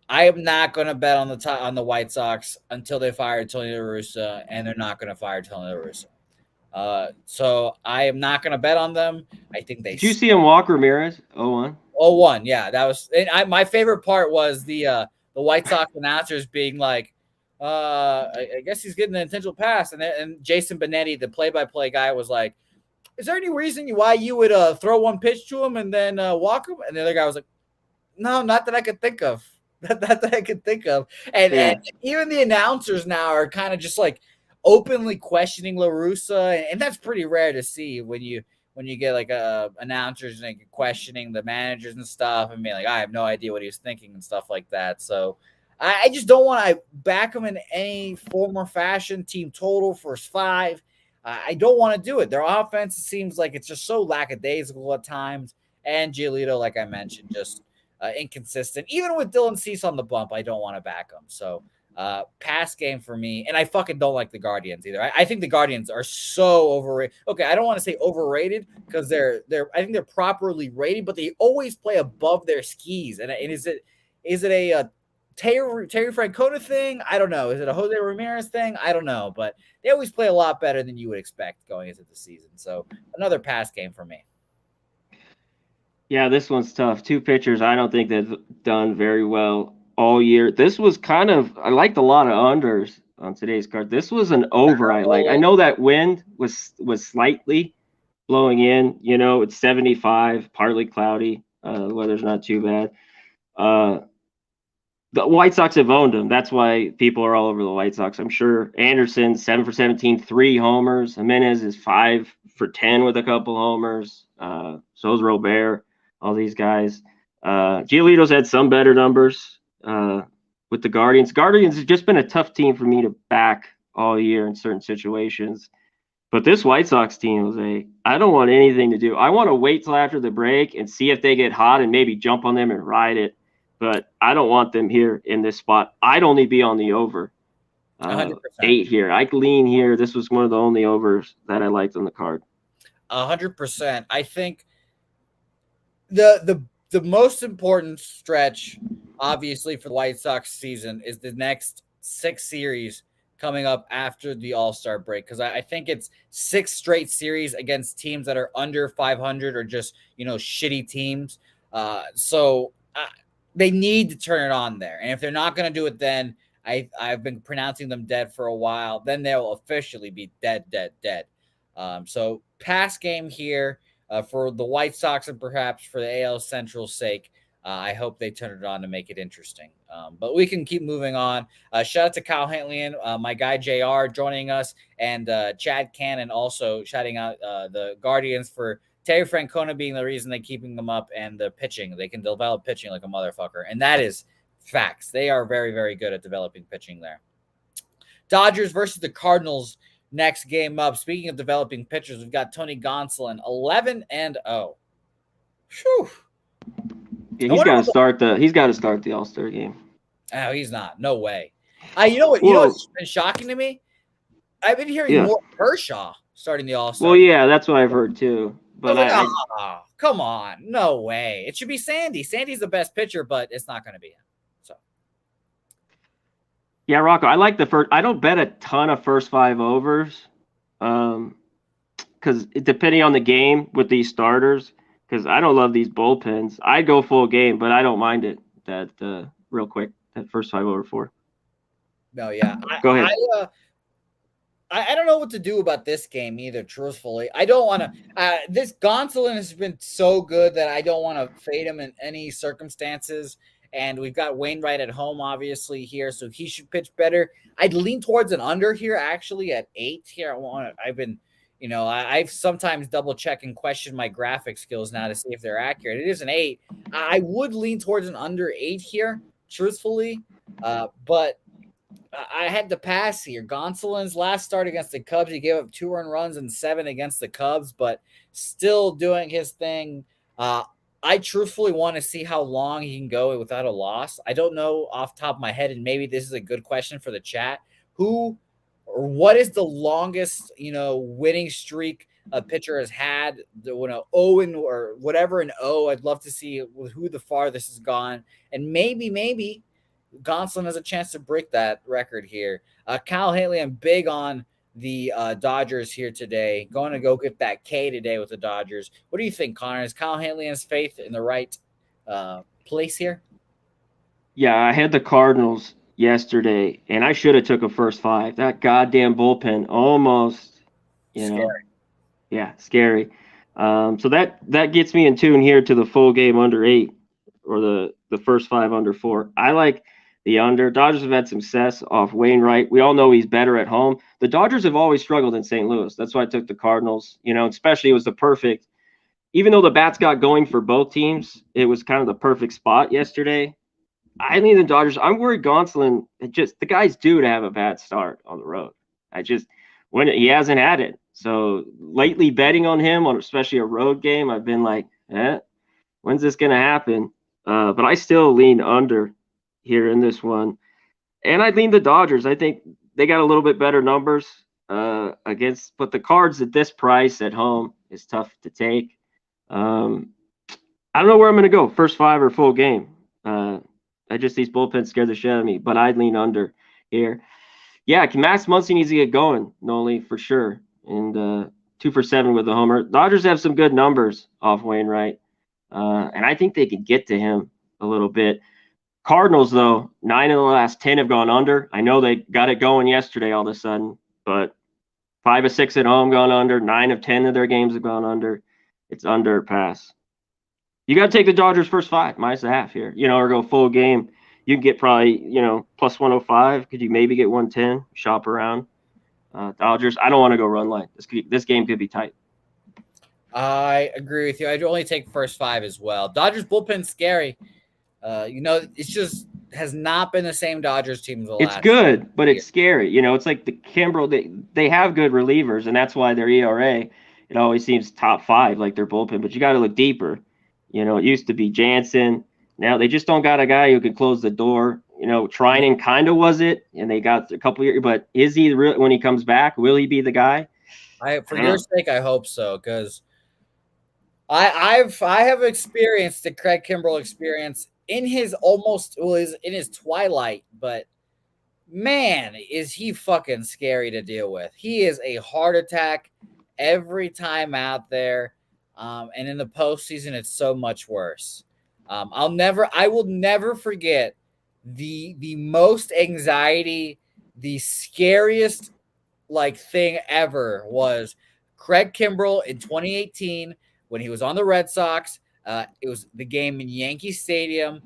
I am not going to bet on the White Sox until they fire Tony La Russa, and they're not going to fire Tony La Russa. So I am not going to bet on them. I think they. Did you see him walk Ramirez? 0-1. 0-1, yeah. That was. My favorite part was the White Sox announcers being like, I guess he's getting an intentional pass. And Jason Benetti, the play-by-play guy, was like, is there any reason why you would throw one pitch to him and then walk him? And the other guy was like, no, not that I could think of. That I could think of. And even the announcers now are kind of just like openly questioning La Russa. And that's pretty rare to see when you get like announcers and questioning the managers and stuff and being like, I have no idea what he was thinking and stuff like that. So I just don't want to back them in any form or fashion. Team total, first five. I don't want to do it. Their offense seems like it's just so lackadaisical at times. And Giolito, like I mentioned, just inconsistent. Even with Dylan Cease on the bump, I don't want to back him. So pass game for me. And I fucking don't like the Guardians either. I think the Guardians are so overrated. Okay, I don't want to say overrated because I think they're properly rated, but they always play above their skis. And is it a Terry Francona thing? I don't know. Is it a Jose Ramirez thing? I don't know. But they always play a lot better than you would expect going into the season. So another pass game for me. Yeah, this one's tough. Two pitchers I don't think they've done very well all year. This was kind of, I liked a lot of unders on today's card. This was an over I like. I know that wind was slightly blowing in. You know, it's 75, partly cloudy. The weather's not too bad. The White Sox have owned them. That's why people are all over the White Sox. I'm sure Anderson, 7 for 17, 3 homers. Jimenez is 5 for 10 with a couple homers. So's Robert, all these guys. Giolito's had some better numbers with the Guardians. Guardians has just been a tough team for me to back all year in certain situations. But this White Sox team, Jose, I don't want anything to do. I want to wait till after the break and see if they get hot and maybe jump on them and ride it. But I don't want them here in this spot. I'd only be on the over 8 here. I lean here. This was one of the only overs that I liked on the card. 100%. I think the most important stretch, obviously, for the White Sox season is the next 6 series coming up after the All-Star break, because I think it's 6 straight series against teams that are under 500 or just, shitty teams. They need to turn it on there. And if they're not going to do it then, I've been pronouncing them dead for a while, then they'll officially be dead. So pass game here for the White Sox and perhaps for the AL Central's sake. I hope they turn it on to make it interesting. But we can keep moving on. Shout out to Kyle Hantlian, my guy JR joining us, and Chad Cannon also shouting out the Guardians for Terry Francona being the reason they're keeping them up, and the pitching. They can develop pitching like a motherfucker. And that is facts. They are very, very good at developing pitching there. Dodgers versus the Cardinals next game up. Speaking of developing pitchers, we've got Tony Gonsolin, 11-0. Whew. Yeah, he's got to start the All-Star game. Oh, he's not. No way. You know what's been shocking to me? I've been hearing more Kershaw starting the All-Star. Well, yeah, that's what I've heard too. But come on, no way. It should be Sandy. Sandy's the best pitcher, but it's not going to be him. So, yeah, Rocco, I like the first. I don't bet a ton of first 5 overs, because depending on the game with these starters, because I don't love these bullpens. I go full game, but I don't mind it. That real quick, that first 5 over 4. No, yeah. Go ahead. I don't know what to do about this game either, truthfully. I don't want to this Gonsolin has been so good that I don't want to fade him in any circumstances. And we've got Wainwright at home, obviously, here, so he should pitch better. I'd lean towards an under here, actually, at 8 here. I've sometimes double check and question my graphic skills now to see if they're accurate. It is an 8. I would lean towards an under 8 here, truthfully. But I had to pass here. Gonsolin's last start against the Cubs, he gave up 2 earned runs and 7 against the Cubs, but still doing his thing. I truthfully want to see how long he can go without a loss. I don't know off the top of my head, and maybe this is a good question for the chat. What is the longest, winning streak a pitcher has had? When an 0 or whatever an 0, I'd love to see who the farthest has gone, and maybe Gonsolin has a chance to break that record here. Kyle Haley, I'm big on the Dodgers here today. Going to go get that K today with the Dodgers. What do you think, Connor? Is Kyle Haley has faith in the right place here? Yeah, I had the Cardinals yesterday, and I should have took a first 5. That goddamn bullpen almost, Scary. Yeah, scary. So that gets me in tune here to the full game under 8, or the first 5 under 4. I like the under. Dodgers have had success off Wainwright. We all know he's better at home. The Dodgers have always struggled in St. Louis. That's why I took the Cardinals. Especially it was the perfect. Even though the bats got going for both teams, it was kind of the perfect spot yesterday. I lean the Dodgers. I'm worried Gonsolin. The guy's due to have a bad start on the road. When he hasn't had it. So lately, betting on him on especially a road game, I've been like, when's this gonna happen? But I still lean under here in this one, and I lean the Dodgers. I think they got a little bit better numbers against, but the Cards at this price at home is tough to take. Um, I don't know where I'm going to go. First five or full game. These bullpens scare the shit out of me, but I'd lean under here. Yeah, Max Muncy needs to get going, Noli, for sure. And 2 for 7 with the homer. Dodgers have some good numbers off Wainwright, and I think they could get to him a little bit. Cardinals, though, 9 of the last 10 have gone under. I know they got it going yesterday all of a sudden, but 5 of 6 at home gone under. 9 of 10 of their games have gone under. It's under pass. You got to take the Dodgers first five, minus a half here, or go full game. You can get probably, plus 105. Could you maybe get 110? Shop around. Dodgers, I don't want to go run line. This game could be tight. I agree with you. I'd only take first five as well. Dodgers bullpen scary. It's just has not been the same Dodgers team the last. It's good, but it's scary. It's like the Kimbrel. They have good relievers, and that's why their ERA it always seems top 5, like their bullpen. But you got to look deeper. It used to be Jansen. Now they just don't got a guy who can close the door. Trinan kind of was it, and they got a couple years. But is he real when he comes back? Will he be the guy? For your sake, I hope so, because I have experienced the Craig Kimbrel experience in his in his twilight, but man, is he fucking scary to deal with. He is a heart attack every time out there. And in the postseason, it's so much worse. I will never forget the most anxiety, the scariest thing ever was Craig Kimbrel in 2018 when he was on the Red Sox. It was the game in Yankee Stadium.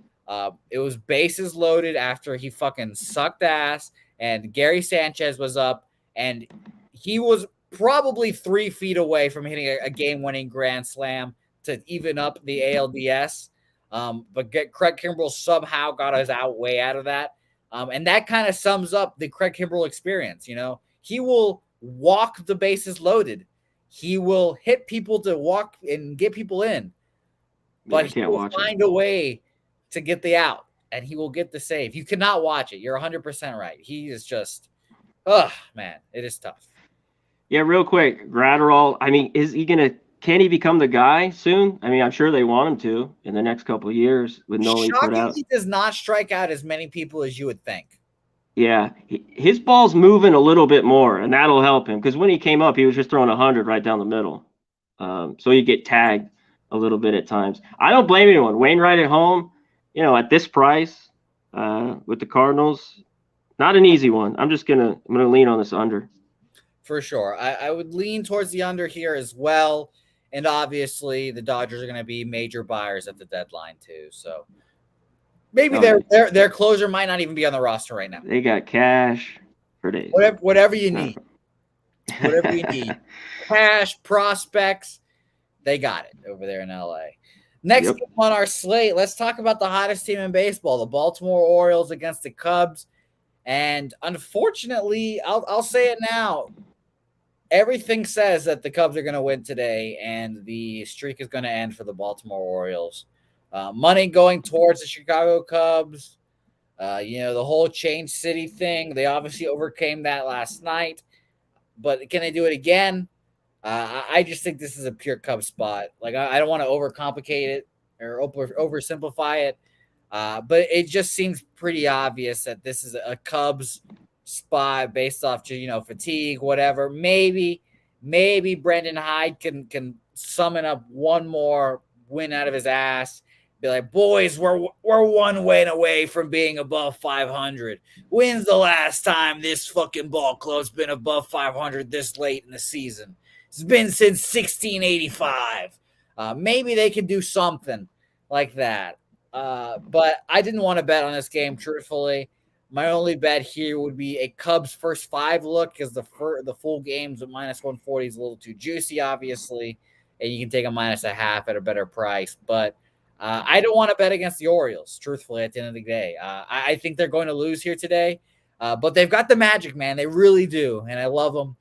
It was bases loaded after he fucking sucked ass, and Gary Sanchez was up, and he was probably 3 feet away from hitting a game-winning grand slam to even up the ALDS. But Craig Kimbrel somehow got us way out of that. And that kind of sums up the Craig Kimbrel experience. He will walk the bases loaded. He will hit people to walk and get people in. But he will find a way to get the out, and he will get the save. You cannot watch it. You're 100% right. He is just, man, it is tough. Yeah, real quick, Gratterall. I mean, can he become the guy soon? I mean, I'm sure they want him to in the next couple of years with Noli put out. He does not strike out as many people as you would think. Yeah, his ball's moving a little bit more, and that'll help him. Because when he came up, he was just throwing 100 right down the middle. So you get tagged a little bit at times. I don't blame anyone. Wainwright at home, at this price with the Cardinals, not an easy one. I'm gonna lean on this under. For sure. I would lean towards the under here as well. And obviously the Dodgers are going to be major buyers at the deadline too. So maybe their closer might not even be on the roster right now. They got cash for days. Whatever you need. Whatever you need. Cash, prospects, they got it over there in LA. Next game on our slate, let's talk about the hottest team in baseball, the Baltimore Orioles against the Cubs. And unfortunately, I'll say it now, everything says that the Cubs are going to win today, and the streak is going to end for the Baltimore Orioles. Money going towards the Chicago Cubs. The whole Change City thing, they obviously overcame that last night. But can they do it again? I just think this is a pure Cubs spot. I don't want to overcomplicate it or oversimplify it. But it just seems pretty obvious that this is a Cubs spot based off fatigue, whatever. Maybe Brendan Hyde can summon up one more win out of his ass. Be like, boys, we're 1 win away from being above 500. When's the last time this fucking ball club's been above 500 this late in the season? It's been since 1685. Maybe they can do something like that. But I didn't want to bet on this game, truthfully. My only bet here would be a Cubs first 5 look, because the full games at minus 140 is a little too juicy, obviously, and you can take a minus a half at a better price. But I don't want to bet against the Orioles, truthfully, at the end of the day. I think they're going to lose here today, but they've got the magic, man. They really do, and I love them.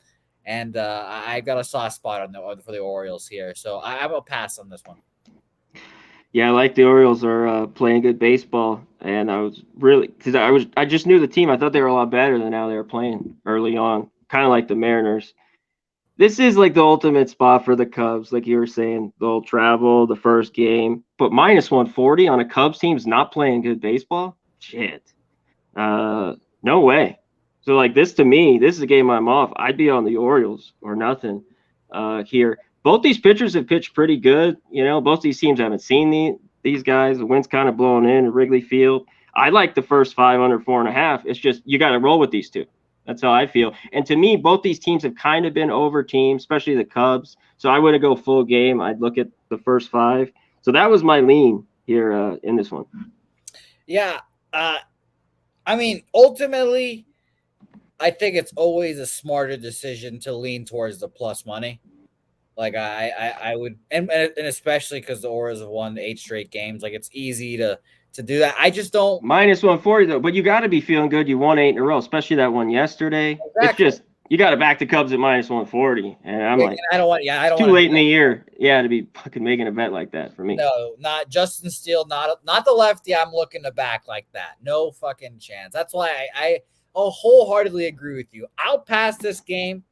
And I got a soft spot for the Orioles here, so I will pass on this one. Yeah, I like the Orioles are playing good baseball, and I was really because I just knew the team. I thought they were a lot better than how they were playing early on, kind of like the Mariners. This is like the ultimate spot for the Cubs, like you were saying. They'll travel the first game, but minus 140 on a Cubs team's not playing good baseball. Shit, no way. So like this to me, this is a game I'm off. I'd be on the Orioles or nothing here. Both these pitchers have pitched pretty good. You know, both these teams haven't seen these guys. The wind's kind of blowing in at Wrigley Field. I like the first 5 under 4.5. It's just you got to roll with these two. That's how I feel. And to me, both these teams have kind of been over teams, especially the Cubs. So I wouldn't go full game. I'd look at the first 5. So that was my lean here in this one. Yeah. I mean, ultimately, I think it's always a smarter decision to lean towards the plus money. Like I would, and especially because the Orioles have won 8 straight games. Like it's easy to do that. I just don't. Minus 140 though, but you got to be feeling good. You won 8 in a row, especially that one yesterday. Exactly. It's just you got to back the Cubs at minus 140, and I'm like, I don't want. Yeah, I don't. Too late in the year, to be fucking making a bet like that for me. No, not Justin Steele, not the lefty. I'm looking to back like that. No fucking chance. That's why I wholeheartedly agree with you. I'll pass this game.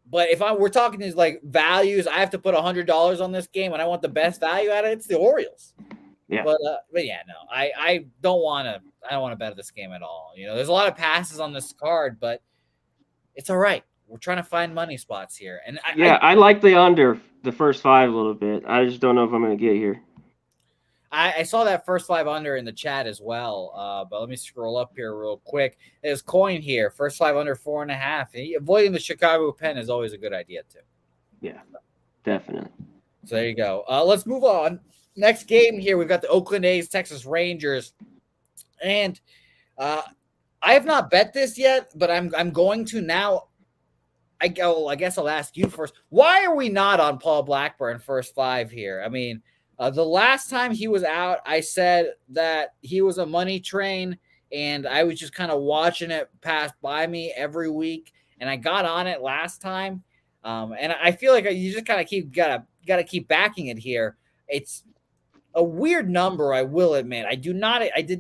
But if we're talking these like values, I have to put $100 on this game, and I want the best value out of it. It's the Orioles. Yeah. But yeah, no, I don't want to. I don't want to bet this game at all. You know, there's a lot of passes on this card, but it's all right. We're trying to find money spots here, and I like the under the first 5 a little bit. I just don't know if I'm going to get here. I saw that first 5 under in the chat as well, but let me scroll up here real quick. There's coin here. First 5 under 4.5. Avoiding the Chicago pen is always a good idea too. Yeah, definitely. So there you go. Let's move on. Next game here, we've got the Oakland A's, Texas Rangers, and I have not bet this yet, but I'm going to now. I guess I'll ask you first. Why are we not on Paul Blackburn first 5 here? I mean. The last time he was out, I said that he was a money train, and I was just kind of watching it pass by me every week, and I got on it last time, and I feel like you just kind of gotta keep backing it here. It's a weird number, I will admit. I did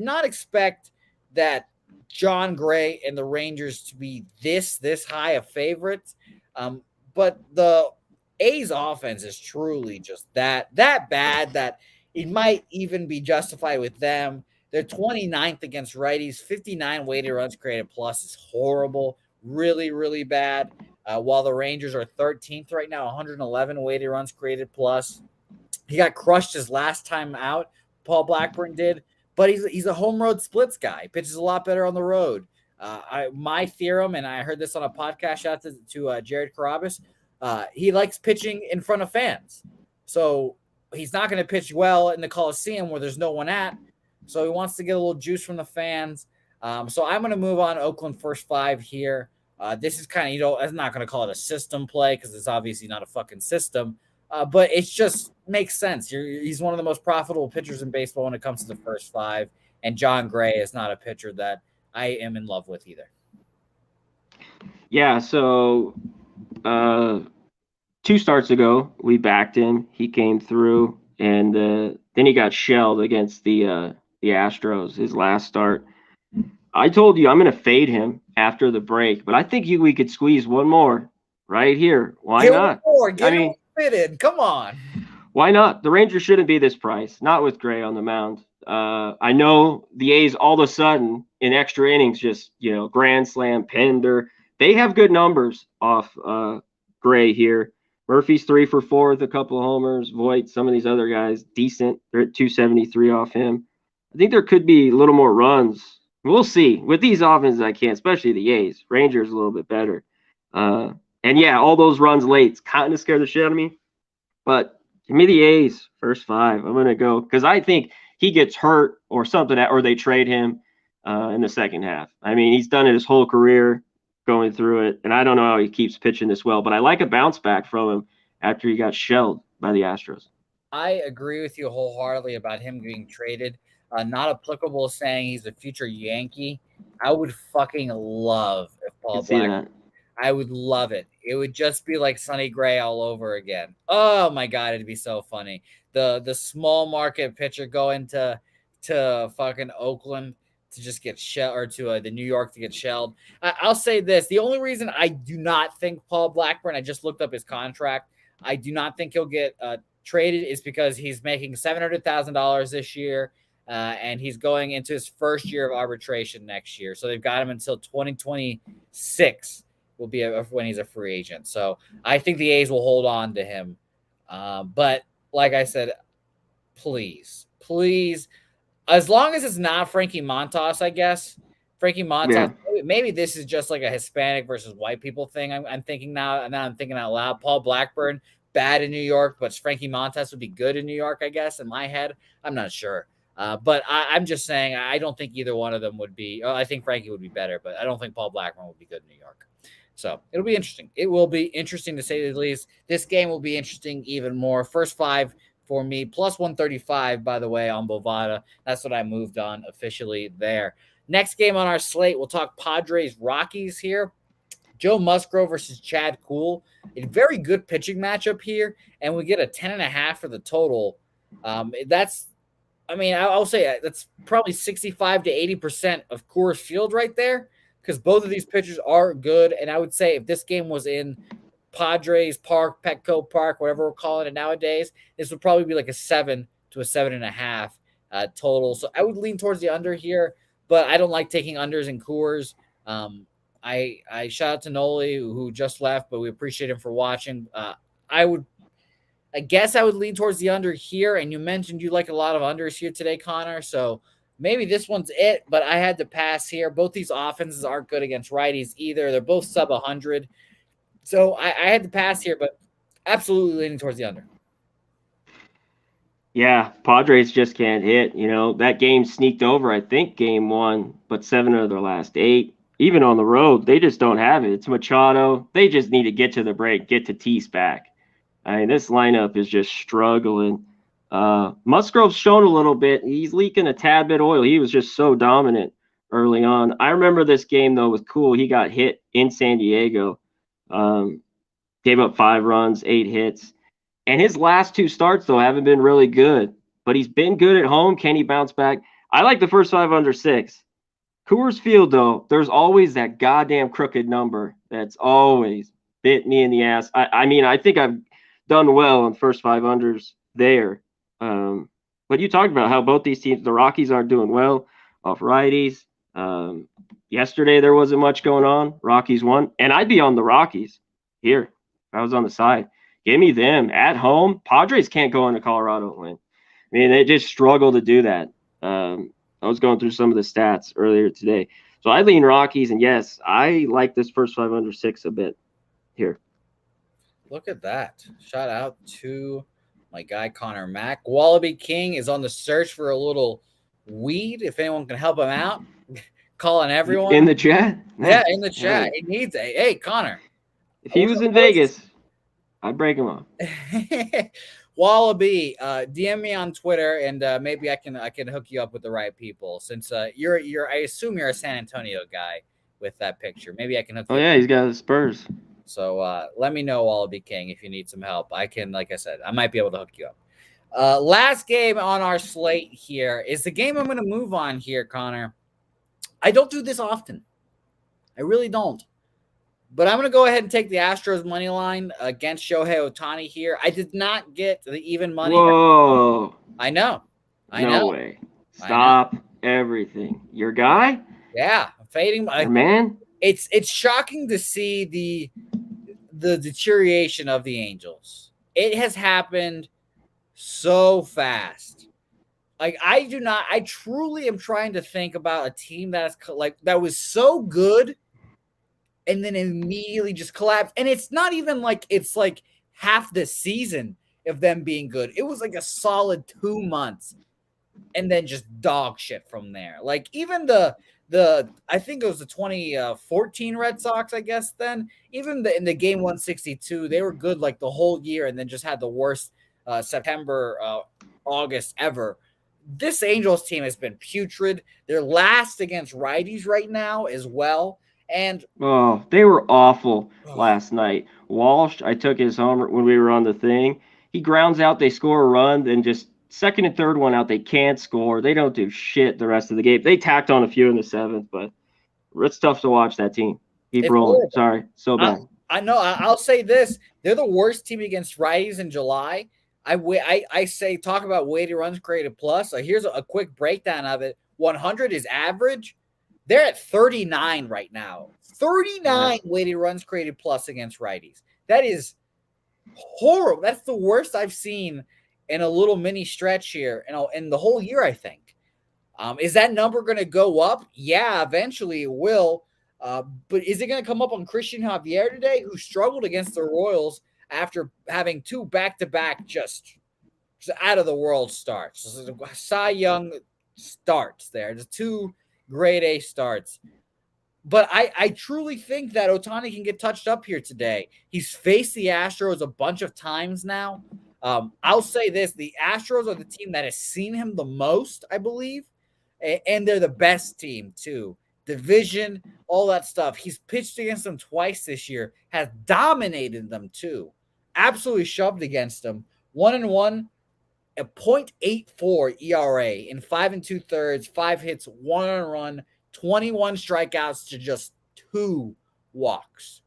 not expect that John Gray and the Rangers to be this high of favorites, but the A's offense is truly just that bad that it might even be justified with them. They're 29th against righties. 59 weighted runs created plus is horrible. Really, really bad. While the Rangers are 13th right now, 111 weighted runs created plus. He got crushed his last time out. Paul Blackburn did. But he's a home road splits guy. He pitches a lot better on the road. My theorem, and I heard this on a podcast shout out to Jared Carabas, he likes pitching in front of fans. So he's not going to pitch well in the Coliseum where there's no one at. So he wants to get a little juice from the fans. So I'm going to move on Oakland first 5 here. This is kind of, I'm not going to call it a system play because it's obviously not a fucking system. But it just makes sense. He's one of the most profitable pitchers in baseball when it comes to the first 5. And John Gray is not a pitcher that I am in love with either. Yeah, so 2 starts ago, we backed him. He came through, and then he got shelled against the Astros, his last start. I told you I'm going to fade him after the break, but I think we could squeeze one more right here. Why not? Get him fitted. Come on. Why not? The Rangers shouldn't be this price, not with Gray on the mound. I know the A's all of a sudden in extra innings just, grand slam, Pender. They have good numbers off Gray here. Murphy's 3 for 4 with a couple of homers. Voit, some of these other guys, decent. They're at 273 off him. I think there could be a little more runs. We'll see. With these offenses, I can't, especially the A's. Rangers a little bit better. And yeah, all those runs late kind of scared the shit out of me. But give me the A's first 5. I'm going to go because I think he gets hurt or something, or they trade him in the second half. I mean, he's done it his whole career going through it, and I don't know how he keeps pitching this well, but I like a bounce back from him after he got shelled by the Astros. I agree with you wholeheartedly about him being traded. Not applicable saying he's a future Yankee. I would fucking love if I Paul can see Black. that. I would love it. It would just be like Sonny Gray all over again. Oh my god, it'd be so funny. The small market pitcher going to fucking Oakland to just get shelled, or to the New York to get shelled. I'll say this: the only reason I do not think Paul Blackburn, I just looked up his contract. I do not think he'll get traded is because he's making $700,000 this year. And he's going into his first year of arbitration next year. So they've got him until 2026 will be when he's a free agent. So I think the A's will hold on to him. But like I said, please, as long as it's not Frankie Montas, I guess. Frankie Montas, maybe this is just like a Hispanic versus white people thing. I'm thinking now, and now I'm thinking out loud. Paul Blackburn, bad in New York, but Frankie Montas would be good in New York, I guess, in my head. I'm not sure. But I'm just saying I don't think either one of them would be. I think Frankie would be better, but I don't think Paul Blackburn would be good in New York. So it'll be interesting. It will be interesting to say the least. This game will be interesting even more. First five for me, plus 135, by the way, on Bovada. That's what I moved on officially there. Next game on our slate, we'll talk Padres Rockies here. Joe Musgrove versus Chad Kuhl. A very good pitching matchup here, and we get a 10.5 for the total. I'll say that's probably 65 to 80% of Coors Field right there, because both of these pitchers are good. And I would say if this game was in Padres Park, Petco Park, whatever we're calling it nowadays, this would probably be like a 7 to a 7.5 total. So I would lean towards the under here, but I don't like taking unders in Coors. I shout out to Noli who just left, but we appreciate him for watching. I guess I would lean towards the under here. And you mentioned you like a lot of unders here today, Connor. So maybe this one's it, but I had to pass here. Both these offenses aren't good against righties either. They're both sub 100. So I had to pass here, but absolutely leaning towards the under. Yeah, Padres just can't hit. That game sneaked over, I think, game one, but 7 of their last 8. Even on the road, they just don't have it. It's Machado. They just need to get to the break, get to Tease back. I mean, this lineup is just struggling. Musgrove's shown a little bit. He's leaking a tad bit of oil. He was just so dominant early on. I remember this game, though, with Kuhl. He got hit in San Diego. Gave up 5 runs, 8 hits. And his last 2 starts, though, haven't been really good. But he's been good at home. Can he bounce back? I like the first 5 under 6. Coors Field, though, there's always that goddamn crooked number that's always bit me in the ass. I think I've done well on first 5 unders there. But you talked about how both these teams, the Rockies aren't doing well off righties. Yesterday there wasn't much going on. Rockies won, and I'd be on the Rockies here if I was on the side. Give me them at home. Padres can't go into Colorado and win. I mean, they just struggle to do that. I was going through some of the stats earlier today. So I lean Rockies, and yes, I like this first 5 under 6 a bit here. Look at that. Shout out to my guy Connor Mack. Wallaby King is on the search for a little weed. If anyone can help him out, calling everyone. In the chat? Yeah, in the chat. He needs a hey, Connor. If he was in Vegas, I'd break him off. Wallaby, DM me on Twitter, and maybe I can hook you up with the right people. Since you're I assume you're a San Antonio guy with that picture. Maybe I can hook you up. Oh yeah, he's got the Spurs. So let me know, Wallaby King, if you need some help. I can, like I said, I might be able to hook you up. Last game on our slate here is the game I'm going to move on here, Connor. I don't do this often. I really don't. But I'm going to go ahead and take the Astros money line against Shohei Ohtani here. I did not get the even money. Whoa. I know. No way. Stop everything. Your guy? Yeah. I'm fading. Your man? It's shocking to see the deterioration of the Angels. It has happened so fast. Like I truly am trying to think about a team that was so good and then immediately just collapsed. And it's not even like it's like half the season of them being good. It was like a solid 2 months and then just dog shit from there. Like even the I think it was the 2014 Red Sox, I guess then. Even in the game 162, they were good like the whole year and then just had the worst September, August ever. This Angels team has been putrid. They're last against righties right now as well. And Oh, they were awful last night. Walsh, I took his homer when we were on the thing. He grounds out, they score a run, then just second and third one out, they can't score. They don't do shit the rest of the game. They tacked on a few in the seventh, but it's tough to watch that team. Keep it's rolling. horrible. Sorry, so bad. I know. I'll say this: they're the worst team against righties in July. I say talk about weighted runs created plus. Here's a quick breakdown of it. 100 is average. They're at 39 right now. 39 weighted runs created plus against righties. That is horrible. That's the worst I've seen in a little mini stretch here, in the whole year, I think. Is that number going to go up? Yeah, eventually it will. But is it going to come up on Christian Javier today, who struggled against the Royals after having two back-to-back just out-of-the-world starts? Cy Young starts there. Just two grade A starts. But I truly think that Ohtani can get touched up here today. He's faced the Astros a bunch of times now. I'll say this. The Astros are the team that has seen him the most, I believe. And they're the best team, too. Division, all that stuff. He's pitched against them twice this year, has dominated them, too. Absolutely shoved against them. 1-1, a .84 ERA in 5 2/3, 5 hits, 1 run, 21 strikeouts to just 2 walks.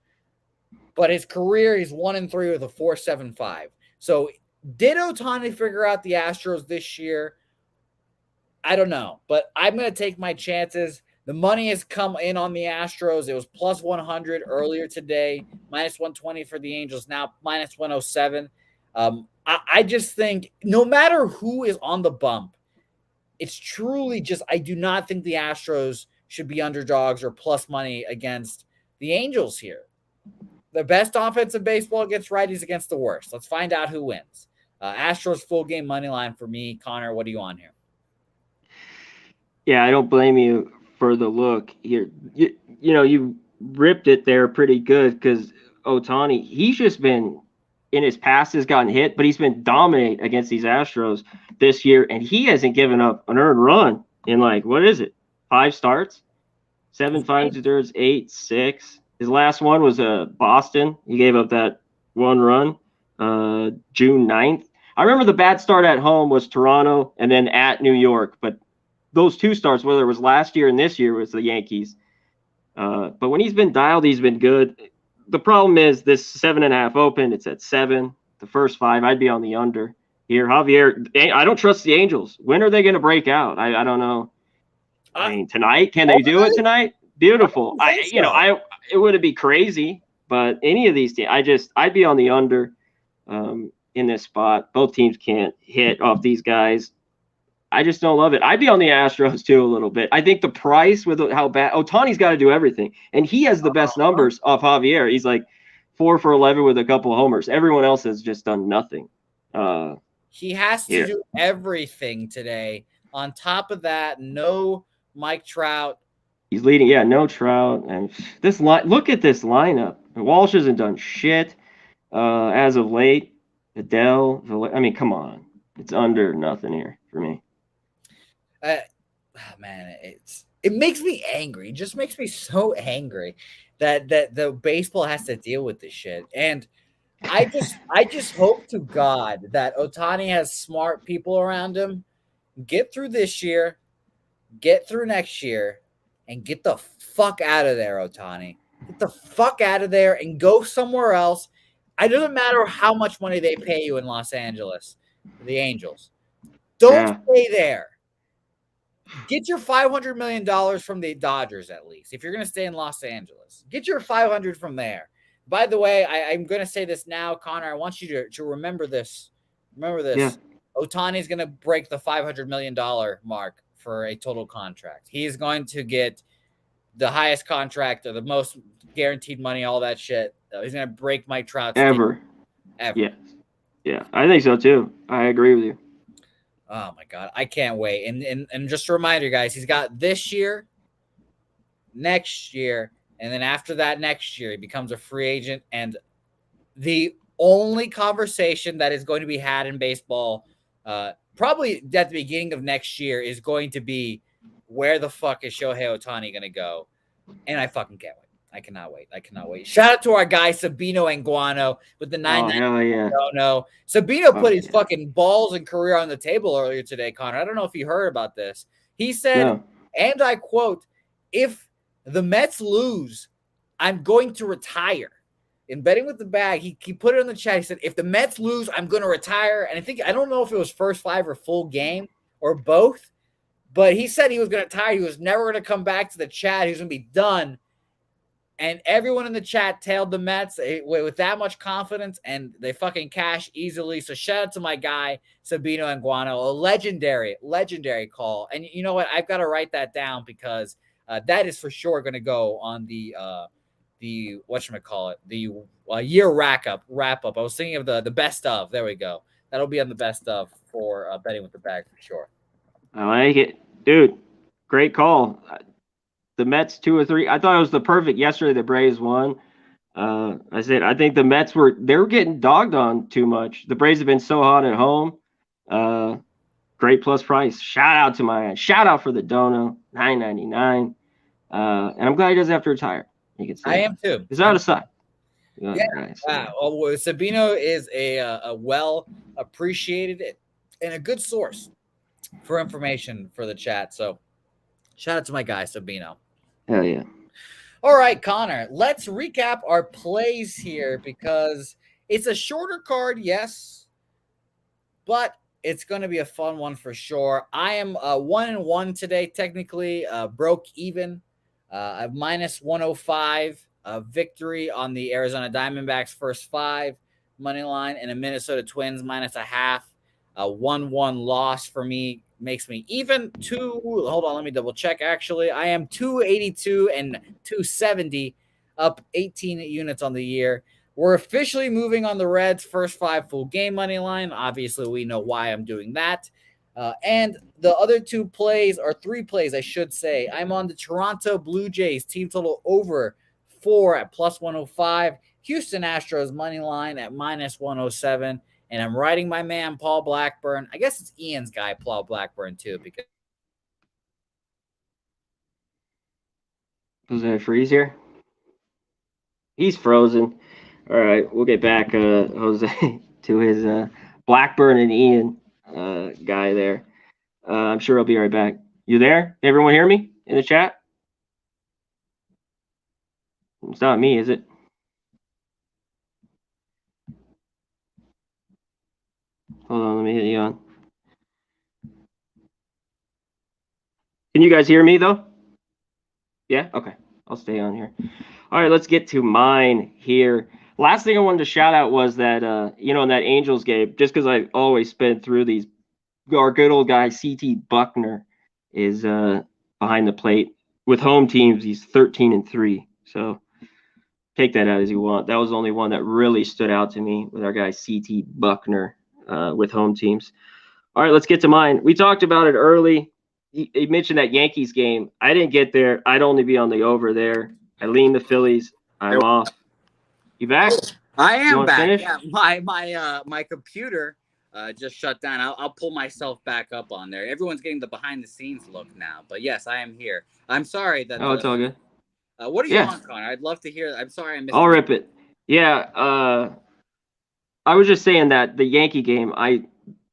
But his career, he's 1-3 with a 4.75. So did Ohtani figure out the Astros this year? I don't know, but I'm going to take my chances. The money has come in on the Astros. It was plus 100 earlier today, minus 120 for the Angels, now minus 107. I just think no matter who is on the bump, it's truly just I do not think the Astros should be underdogs or plus money against the Angels here. The best offensive baseball against righties against the worst. Let's find out who wins. Astros full game money line for me. Connor, what are you on here? Yeah, I don't blame you for the look here. You ripped it there pretty good because Ohtani, he's just been in his past has gotten hit, but he's been dominant against these Astros this year, and he hasn't given up an earned run in what is it? 5 starts? 7, 5 2/3, 8, 6. His last one was Boston. He gave up that 1 run, June 9th. I remember the bad start at home was Toronto and then at New York, but those 2 starts, whether it was last year and this year, was the Yankees. But when he's been dialed, he's been good. The problem is this 7.5 open. It's at 7. The first 5, I'd be on the under here. Javier, I don't trust the Angels. When are they going to break out? I don't know. I mean, tonight? Can they do it tonight? Beautiful. It wouldn't be crazy, but any of these teams, I'd be on the under in this spot. Both teams can't hit off these guys. I just don't love it. I'd be on the Astros too a little bit. I think the price with how bad Ohtani's got to do everything, and he has the best numbers off Javier. He's 4 for 11 with a couple of homers. Everyone else has just done nothing. He has to do everything today. On top of that, no Mike Trout. He's leading. Yeah, no Trout. And this look at this lineup. Walsh hasn't done shit as of late. Adele. I mean, come on. It's under nothing here for me. Man, it makes me angry. It just makes me so angry that the baseball has to deal with this shit. And I just hope to God that Ohtani has smart people around him. Get through this year, get through next year, and get the fuck out of there, Ohtani. Get the fuck out of there and go somewhere else. It doesn't matter how much money they pay you in Los Angeles, the Angels. Don't stay there. Get your $500 million from the Dodgers, at least, if you're going to stay in Los Angeles. Get your $500 from there. By the way, I'm going to say this now, Connor. I want you to remember this. Remember this. Yeah. Ohtani is going to break the $500 million mark for a total contract. He is going to get the highest contract or the most guaranteed money, all that shit. He's going to break Mike Trout's ever. Yeah, I think so, too. I agree with you. Oh my God, I can't wait. And just a reminder, guys, he's got this year, next year, and then after that next year, he becomes a free agent. And the only conversation that is going to be had in baseball, probably at the beginning of next year, is going to be where the fuck is Shohei Ohtani going to go? And I fucking can't wait. I cannot wait. I cannot wait. Shout out to our guy Sabino Anguano with the 990. Oh, hell yeah. No. Sabino put his fucking balls and career on the table earlier today, Connor. I don't know if you heard about this. He said, and I quote, "If the Mets lose, I'm going to retire." In Betting with the Bag, he put it in the chat. He said, "If the Mets lose, I'm going to retire." And I don't know if it was first 5 or full game or both, but he said he was going to retire. He was never going to come back to the chat. He was going to be done. And everyone in the chat tailed the Mets with that much confidence, and they fucking cash easily. So shout out to my guy, Sabino Anguano, a legendary call. And you know what? I've got to write that down because that is for sure going to go on the whatchamacallit, the year wrap up. I was thinking of the best of. There we go. That'll be on the best of for Betting with the Bag for sure. I like it. Dude, great call. The Mets 2 or 3. I thought it was the perfect yesterday. The Braves won. I think the Mets were getting dogged on too much. The Braves have been so hot at home. Great plus price. Shout out for the dono, $9.99. And I'm glad he doesn't have to retire. You can say I am too. It's out of sight. Yeah. Sabino is a well appreciated and a good source for information for the chat. So shout out to my guy Sabino. Hell yeah. All right, Connor, let's recap our plays here because it's a shorter card, yes, but it's going to be a fun one for sure. I am 1-1 today, technically, broke even, minus 105, victory on the Arizona Diamondbacks first 5 money line, and a Minnesota Twins minus a half. A 1-1 loss for me makes me even hold on, let me double check. Actually, I am 282 and 270, up 18 units on the year. We're officially moving on the Reds first 5 full game money line. Obviously, we know why I'm doing that. And the other 2 plays, or 3 plays, I should say, I'm on the Toronto Blue Jays team total over 4 at plus 105, Houston Astros money line at minus 107. And I'm riding my man, Paul Blackburn. I guess it's Ian's guy, Paul Blackburn, too. Because was there a freeze here? He's frozen. All right, we'll get back, Jose, to his Blackburn and Ian guy there. I'm sure I'll be right back. You there? Everyone hear me in the chat? It's not me, is it? Hold on, let me hit you on. Can you guys hear me, though? Yeah? Okay. I'll stay on here. All right, let's get to mine here. Last thing I wanted to shout out was that, in that Angels game, just because I always spin through these, our good old guy, C.T. Buckner, is behind the plate. With home teams, he's 13-3. So take that out as you want. That was the only one that really stood out to me with our guy, C.T. Buckner. With home teams. All right, let's get to mine. We talked about it early. He mentioned that Yankees game. I didn't get there. I'd only be on the over there. I lean the Phillies. I'm off. You back? I am back. Yeah, my computer just shut down. I'll pull myself back up on there. Everyone's getting the behind the scenes look now. But yes, I am here. I'm sorry that. Oh, it's all good. What are you on, Connor? I'd love to hear. I'm sorry I missed. I'll rip it. Yeah. I was just saying that the Yankee game, I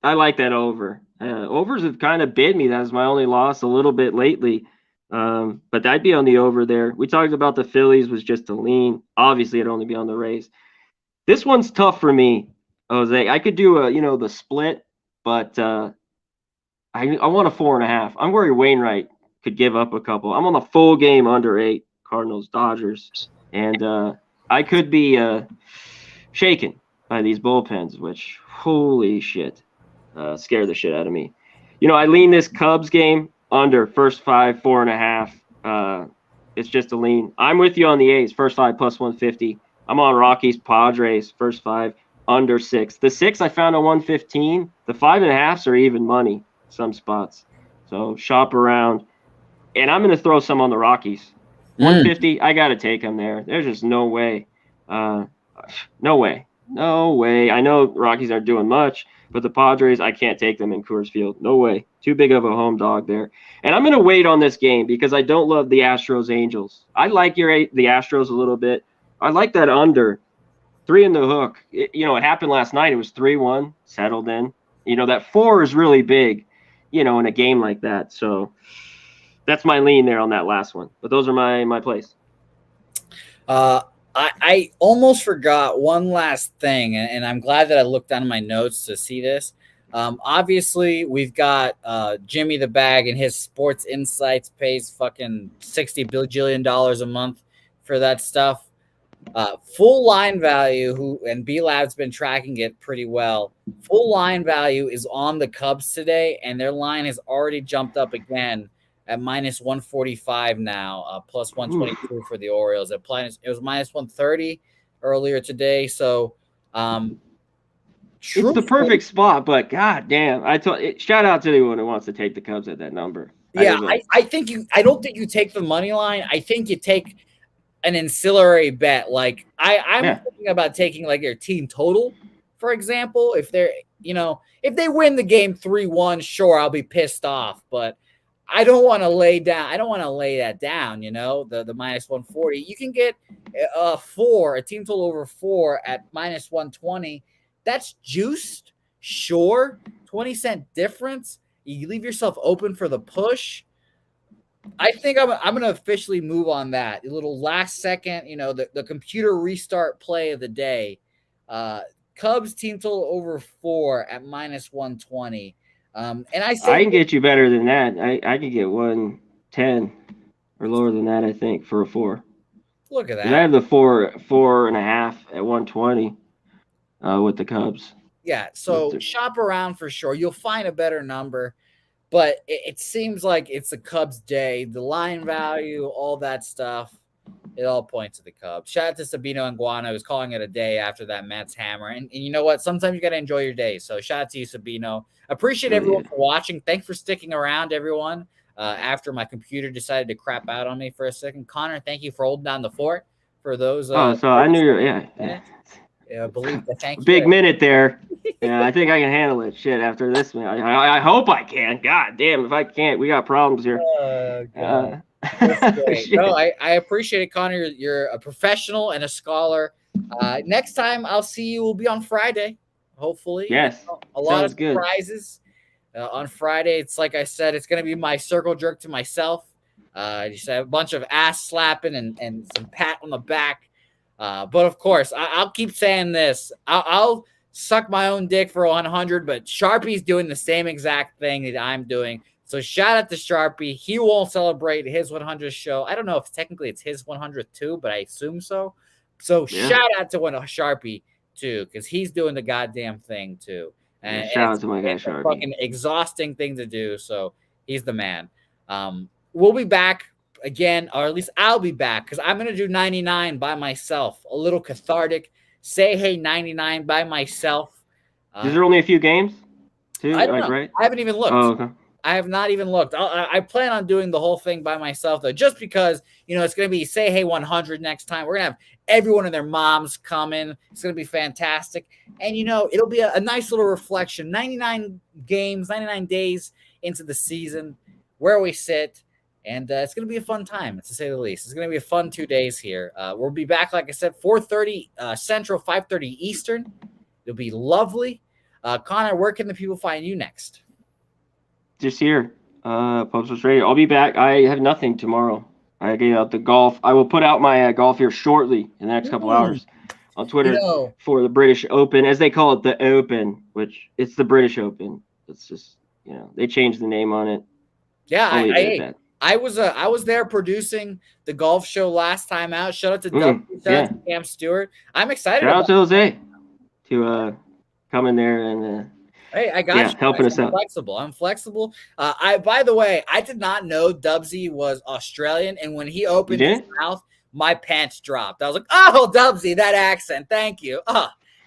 like that over. Overs have kind of bid me. That was my only loss a little bit lately. But I'd be on the over there. We talked about the Phillies was just a lean. Obviously, I'd only be on the Rays. This one's tough for me, Jose. I could do the split, but I want a 4.5. I'm worried Wainwright could give up a couple. I'm on the full game under 8, Cardinals, Dodgers. And I could be shaken by these bullpens, which, holy shit, scare the shit out of me. I lean this Cubs game under first 5, 4.5. It's just a lean. I'm with you on the A's, first 5 plus 150. I'm on Rockies, Padres, first 5, under 6. The 6 I found on 115. The 5.5s are even money, some spots. So shop around. And I'm going to throw some on the Rockies. 150, I got to take them there. There's just no way. No way. No way. I know Rockies aren't doing much, but the Padres, I can't take them in Coors Field. No way. Too big of a home dog there. And I'm going to wait on this game because I don't love the Astros Angels. I like the Astros a little bit. I like that under 3 in the hook. It happened last night. It was 3-1, settled in. That 4 is really big, in a game like that. So that's my lean there on that last one. But those are my plays. I almost forgot one last thing, and I'm glad that I looked down my notes to see this. Obviously, we've got Jimmy the Bag, and his Sports Insights pays fucking $60 bajillion a month for that stuff. Full line value, and B-Lab's been tracking it pretty well. Full line value is on the Cubs today, and their line has already jumped up again at minus 145 now, plus 122 for the Orioles. It was minus 130 earlier today. So, it's the perfect spot, but god damn, shout out to anyone who wants to take the Cubs at that number. Yeah, I don't think you take the money line. I think you take an ancillary bet. Like I'm thinking about taking like their team total, for example. If they win the game 3-1, sure, I'll be pissed off, but I don't want to lay that down, the minus 140. You can get a team total over 4 at minus 120. That's juiced, sure. 20-cent difference. You leave yourself open for the push. I think I'm going to officially move on that. A little last second, the computer restart play of the day. Cubs team total over 4 at minus 120. And I can get you better than that. I can get 110 or lower than that, I think, for a 4. Look at that. I have the 4.5 at 120 with the Cubs. Yeah, so shop around for sure. You'll find a better number, but it seems like it's the Cubs' day. The line value, all that stuff, it all points to the Cubs. Shout out to Sabino and Guano, who's calling it a day after that Mets hammer. And you know what? Sometimes you got to enjoy your day. So shout out to you, Sabino. Appreciate everyone for watching. Thanks for sticking around, everyone. After my computer decided to crap out on me for a second. Connor, thank you for holding down the fort for those. So I knew you're, I believe that. Thank you. Big minute there. Yeah, I think I can handle it. Shit, after this, man. I hope I can. God damn, if I can't, we got problems here. That's great. No, I appreciate it, Connor. You're a professional and a scholar. Next time I'll see you will be on Friday, hopefully. Yes. A lot of surprises on Friday. It's like I said, it's going to be my circle jerk to myself. Just a bunch of ass slapping and some pat on the back. But of course, I'll keep saying this. I'll suck my own dick for 100, but Sharpie's doing the same exact thing that I'm doing. So shout out to Sharpie. He won't celebrate his 100th show. I don't know if technically it's his 100th too, but I assume so. So shout out to Sharpie too, because he's doing the goddamn thing too. And shout out to my guy Sharpie. Fucking exhausting thing to do. So he's the man. We'll be back again, or at least I'll be back, because I'm gonna do 99 by myself. A little cathartic. Say hey 99 by myself. Is there only a few games too? I don't know. Right? I haven't even looked. Oh, okay. I have not even looked. I plan on doing the whole thing by myself, though, just because, it's going to be Say Hey 100 next time. We're going to have everyone and their moms coming. It's going to be fantastic. And, it'll be a nice little reflection. 99 games, 99 days into the season, where we sit. And it's going to be a fun time, to say the least. It's going to be a fun 2 days here. We'll be back, like I said, 4:30 Central, 5:30 Eastern. It'll be lovely. Connor, where can the people find you next? Just here, Pub Sports Radio. I'll be back. I have nothing tomorrow. I get out the golf. I will put out my golf here shortly in the next couple hours on Twitter for the British Open, as they call it, the Open, which it's the British Open. It's just, they changed the name on it. Yeah, I was there producing the golf show last time out. Shout out to Doug, shout out to Cam Stewart. I'm excited. Shout out to Jose to come in there and. Hey, I got you. Helping us out. I'm flexible. By the way, I did not know Dubsy was Australian, and when he opened his mouth, my pants dropped. I was like, "Oh, Dubsy, that accent! Thank you."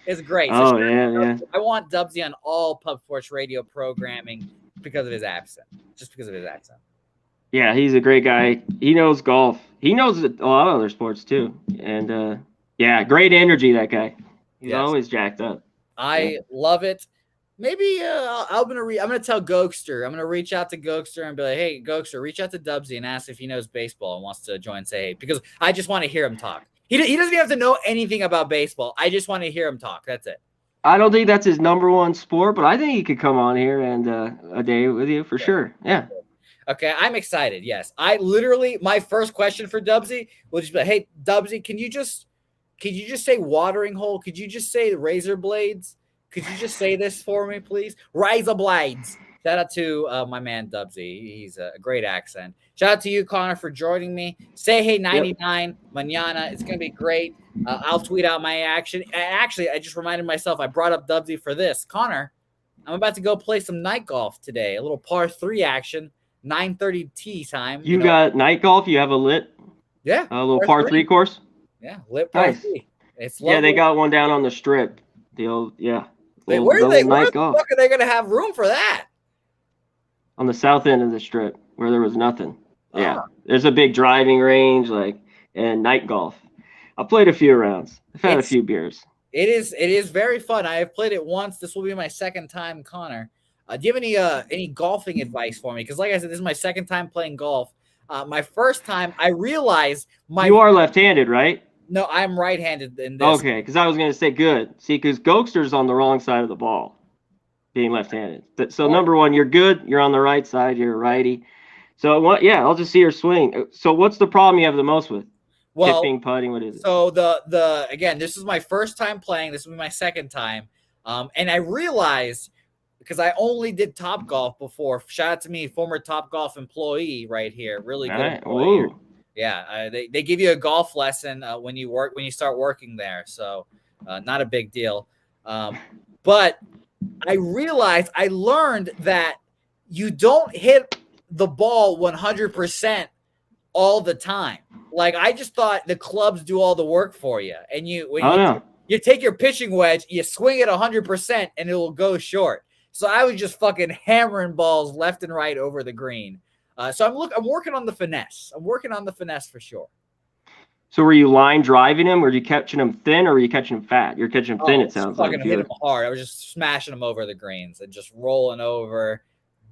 It's great. So yeah. I want Dubsy on all Pub Sports Radio programming because of his accent. Just because of his accent. Yeah, he's a great guy. He knows golf. He knows a lot of other sports too, and great energy, that guy. He's always jacked up. I love it. Maybe I'm gonna tell Gokster. I'm gonna reach out to Gokster and be like, "Hey, Gokster, reach out to Dubsy and ask if he knows baseball and wants to join and say hey," because I just want to hear him talk. He doesn't even have to know anything about baseball. I just want to hear him talk. That's it. I don't think that's his number one sport, but I think he could come on here and a day with you for sure. Yeah. Okay, I'm excited. Yes, my first question for Dubsy will just be, "Hey, Dubsy, can you just say watering hole? Could you just say razor blades? Could you just say this for me, please? Razor blades." Shout out to my man Dubsy. He's a great accent. Shout out to you, Connor, for joining me. Say hey 99 mañana. It's gonna be great. I'll tweet out my action. Actually, I just reminded myself I brought up Dubsy for this. Connor, I'm about to go play some night golf today. A little par 3 action. 9:30 tee time. You got night golf? You have a lit? Yeah. A little par 3 course? Yeah, lit par 3. It's lovely. Yeah, they got one down on the strip. The old, yeah. Wait, where the fuck are they going to have room for that? On the south end of the strip where there was nothing. Yeah. There's a big driving range and night golf. I played a few rounds. I've had a few beers. It is very fun. I have played it once. This will be my second time, Connor. Do you have any golfing advice for me? Because like I said, this is my second time playing golf. My first time, I realized you are left-handed, right? No, I'm right-handed in this. Okay, because I was going to say good. See, because Gokster's on the wrong side of the ball, being left-handed. So number one, you're good. You're on the right side. You're a righty. So I'll just see your swing. So what's the problem you have the most with? Tipping, putting, what is it? So again, this is my first time playing. This will be my second time, and I realized, because I only did Topgolf before. Shout out to me, former Topgolf employee right here. Really good. Right. Yeah, they give you a golf lesson when you start working there. So not a big deal. But I learned that you don't hit the ball 100% all the time. Like, I just thought the clubs do all the work for you. And you take your pitching wedge, you swing it 100% and it will go short. So I was just fucking hammering balls left and right over the green. So I'm working on the finesse. I'm working on the finesse for sure. So were you line driving him? Were you catching him thin, or were you catching him fat? You're catching him thin, it sounds like. Fucking hit him hard. I was just smashing him over the greens and just rolling over,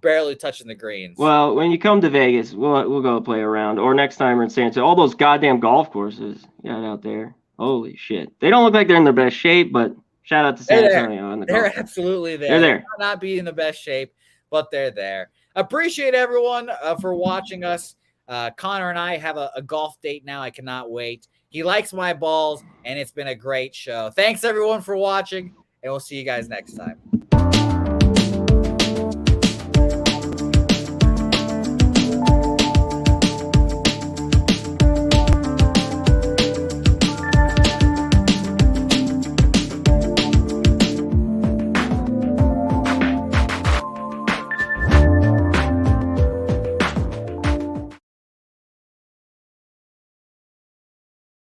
barely touching the greens. Well, when you come to Vegas, we'll go play around. Or next time we're in San Antonio, all those goddamn golf courses you got out there. Holy shit. They don't look like they're in their best shape, but shout out to San Antonio. They're absolutely there. They're there. They might not be in the best shape, but they're there. Appreciate everyone for watching us. Connor and I have a golf date now. I cannot wait. He likes my balls, and it's been a great show. Thanks, everyone, for watching, and we'll see you guys next time.